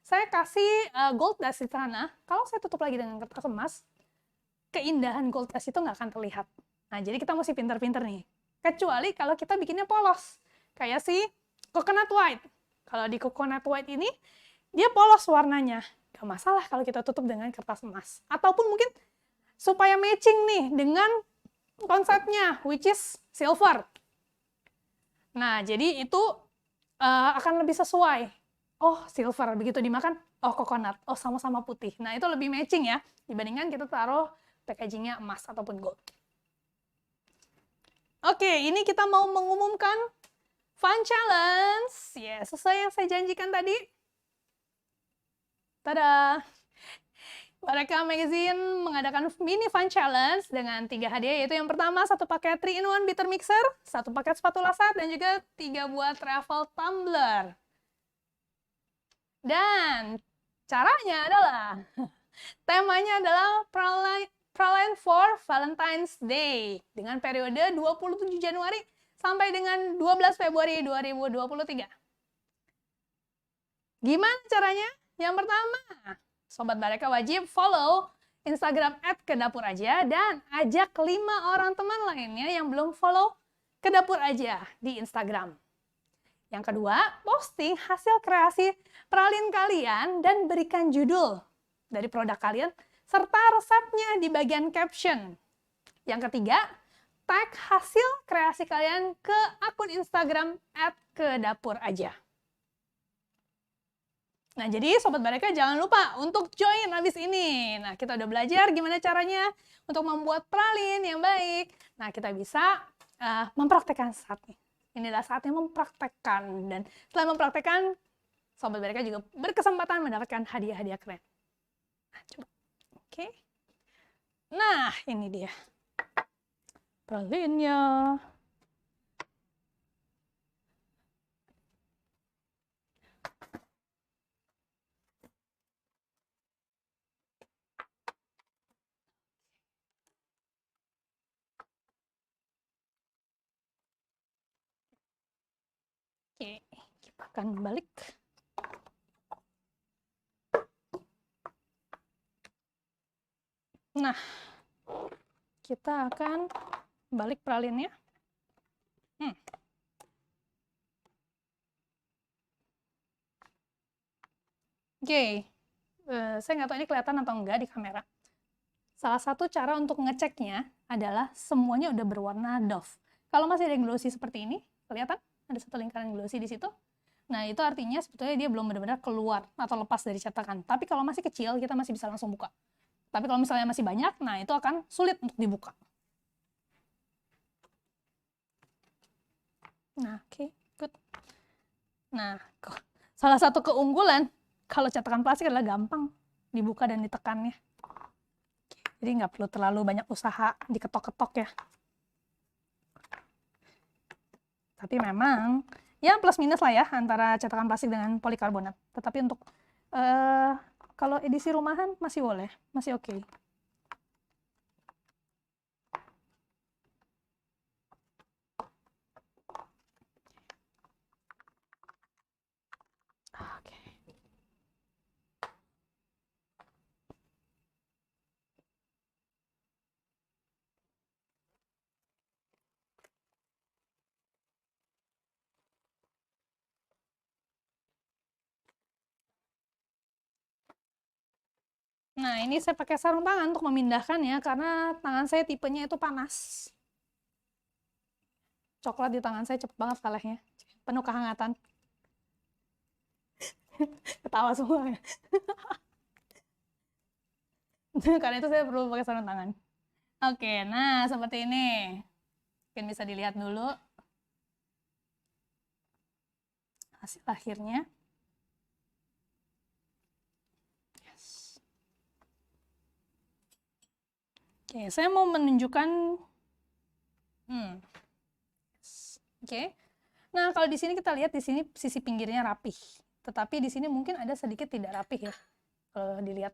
saya kasih gold dust di sana. Kalau saya tutup lagi dengan kertas emas, keindahan gold dust itu nggak akan terlihat. Nah, jadi kita mesti pinter-pinter nih. Kecuali kalau kita bikinnya polos. Kayak si coconut white. Kalau di coconut white ini, dia polos warnanya. Gak masalah kalau kita tutup dengan kertas emas. Ataupun mungkin supaya matching nih dengan konsepnya, which is silver. Nah, jadi itu akan lebih sesuai. Oh, silver. Begitu dimakan, oh coconut. Oh, sama-sama putih. Nah, itu lebih matching ya, dibandingkan kita taruh packagingnya emas ataupun gold. Oke, ini kita mau mengumumkan fun challenge. Ya, sesuai yang saya janjikan tadi. Tada! Bareka Magazine mengadakan mini fun challenge dengan 3 hadiah, yaitu yang pertama 1 paket 3-in-1 bitter mixer, 1 paket spatula set, dan juga 3 buah travel tumbler. Dan caranya adalah, temanya adalah Praline for Valentine's Day dengan periode 27 Januari sampai dengan 12 Februari 2023. Gimana caranya? Yang pertama, Sobat Bareka wajib follow Instagram @kedapuraja dan ajak 5 orang teman lainnya yang belum follow Kedapur Aja di Instagram. Yang kedua, posting hasil kreasi pralin kalian dan berikan judul dari produk kalian serta resepnya di bagian caption. Yang ketiga, tag hasil kreasi kalian ke akun Instagram @kedapuraja. Nah, jadi Sobat Bareka jangan lupa untuk join habis ini. Nah, kita udah belajar gimana caranya untuk membuat pralin yang baik. Nah, kita bisa mempraktekkan saat ini. Ini adalah saatnya mempraktekkan. Dan setelah mempraktekkan, Sobat Bareka juga berkesempatan mendapatkan hadiah-hadiah keren. Nah, coba. Oke. Nah, ini dia pralinnya. Oke, kita akan balik. Nah, kita akan balik pralinnya. Oke, saya nggak tahu ini kelihatan atau enggak di kamera. Salah satu cara untuk ngeceknya adalah semuanya udah berwarna doff. Kalau masih ada yang glossy seperti ini, kelihatan? Ada satu lingkaran glossy di situ. Nah, itu artinya sebetulnya dia belum benar-benar keluar atau lepas dari cetakan. Tapi kalau masih kecil, kita masih bisa langsung buka. Tapi kalau misalnya masih banyak, nah itu akan sulit untuk dibuka. Nah, oke, good. Nah, salah satu keunggulan kalau cetakan plastik adalah gampang dibuka dan ditekannya. Jadi nggak perlu terlalu banyak usaha diketok-ketok ya. Tapi memang ya plus minus lah ya antara cetakan plastik dengan polikarbonat. Tetapi untuk kalau edisi rumahan masih boleh, masih oke. Nah, ini saya pakai sarung tangan untuk memindahkan ya, karena tangan saya tipenya itu panas. Coklat di tangan saya cepet banget kalahnya, penuh kehangatan. Ketawa semua ya. Karena itu saya perlu pakai sarung tangan. Oke, nah seperti ini. Mungkin bisa dilihat dulu hasil akhirnya. Oke, saya mau menunjukkan. Oke. Nah, kalau di sini kita lihat di sini sisi pinggirnya rapih, tetapi di sini mungkin ada sedikit tidak rapih ya, kalau dilihat.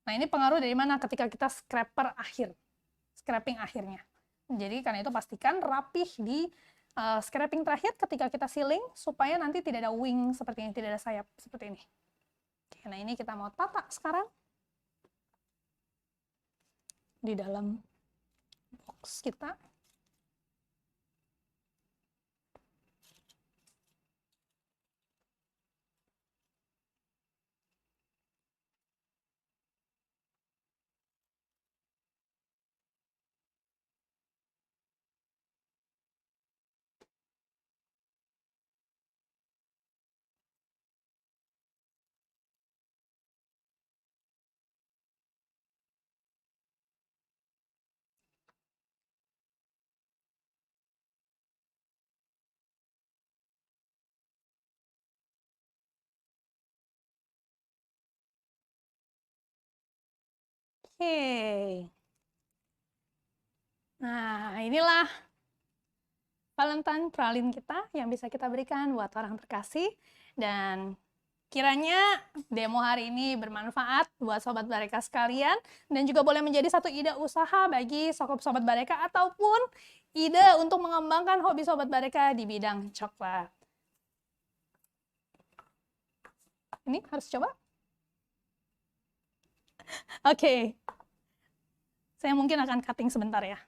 Nah, ini pengaruh dari mana ketika kita scraping akhirnya. Jadi karena itu pastikan rapih di scraping terakhir ketika kita sealing supaya nanti tidak ada wing seperti ini, tidak ada sayap seperti ini. Oke, nah ini kita mau tata sekarang di dalam box kita. Oke. Nah, inilah Valentine pralin kita yang bisa kita berikan buat orang terkasih. Dan kiranya demo hari ini bermanfaat buat Sobat Bareka sekalian. Dan juga boleh menjadi satu ide usaha bagi Sobat Bareka ataupun ide untuk mengembangkan hobi Sobat Bareka di bidang coklat. Ini harus coba. Oke. Saya mungkin akan cutting sebentar ya.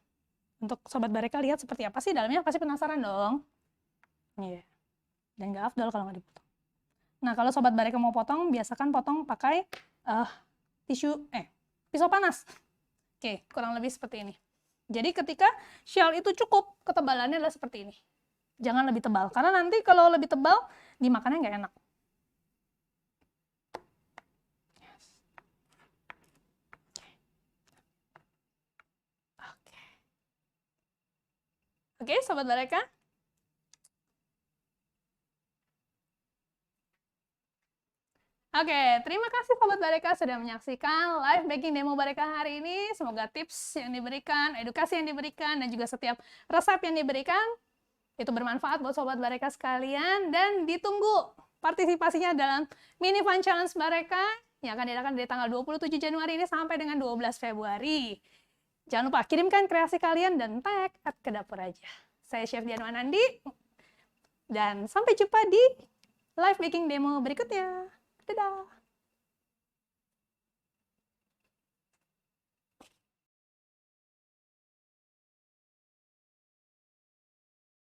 Untuk Sobat Bareka lihat seperti apa sih dalamnya, pasti penasaran dong. Iya. Dan nggak afdol kalau nggak dipotong. Nah, kalau Sobat Bareka mau potong, biasakan potong pakai pisau panas. Oke, kurang lebih seperti ini. Jadi ketika shell itu cukup, ketebalannya adalah seperti ini. Jangan lebih tebal, karena nanti kalau lebih tebal, dimakannya nggak enak. Oke, Sobat Bareka. Oke, terima kasih Sobat Bareka sudah menyaksikan live baking demo Bareka hari ini. Semoga tips yang diberikan, edukasi yang diberikan, dan juga setiap resep yang diberikan itu bermanfaat buat Sobat Bareka sekalian. Dan ditunggu partisipasinya dalam Mini Fun Challenge Bareka yang akan diadakan dari tanggal 27 Januari ini sampai dengan 12 Februari. Jangan lupa kirimkan kreasi kalian dan tag @kedapur_aja. Saya Chef Dian Wanandi, dan sampai jumpa di live baking demo berikutnya. Dadah!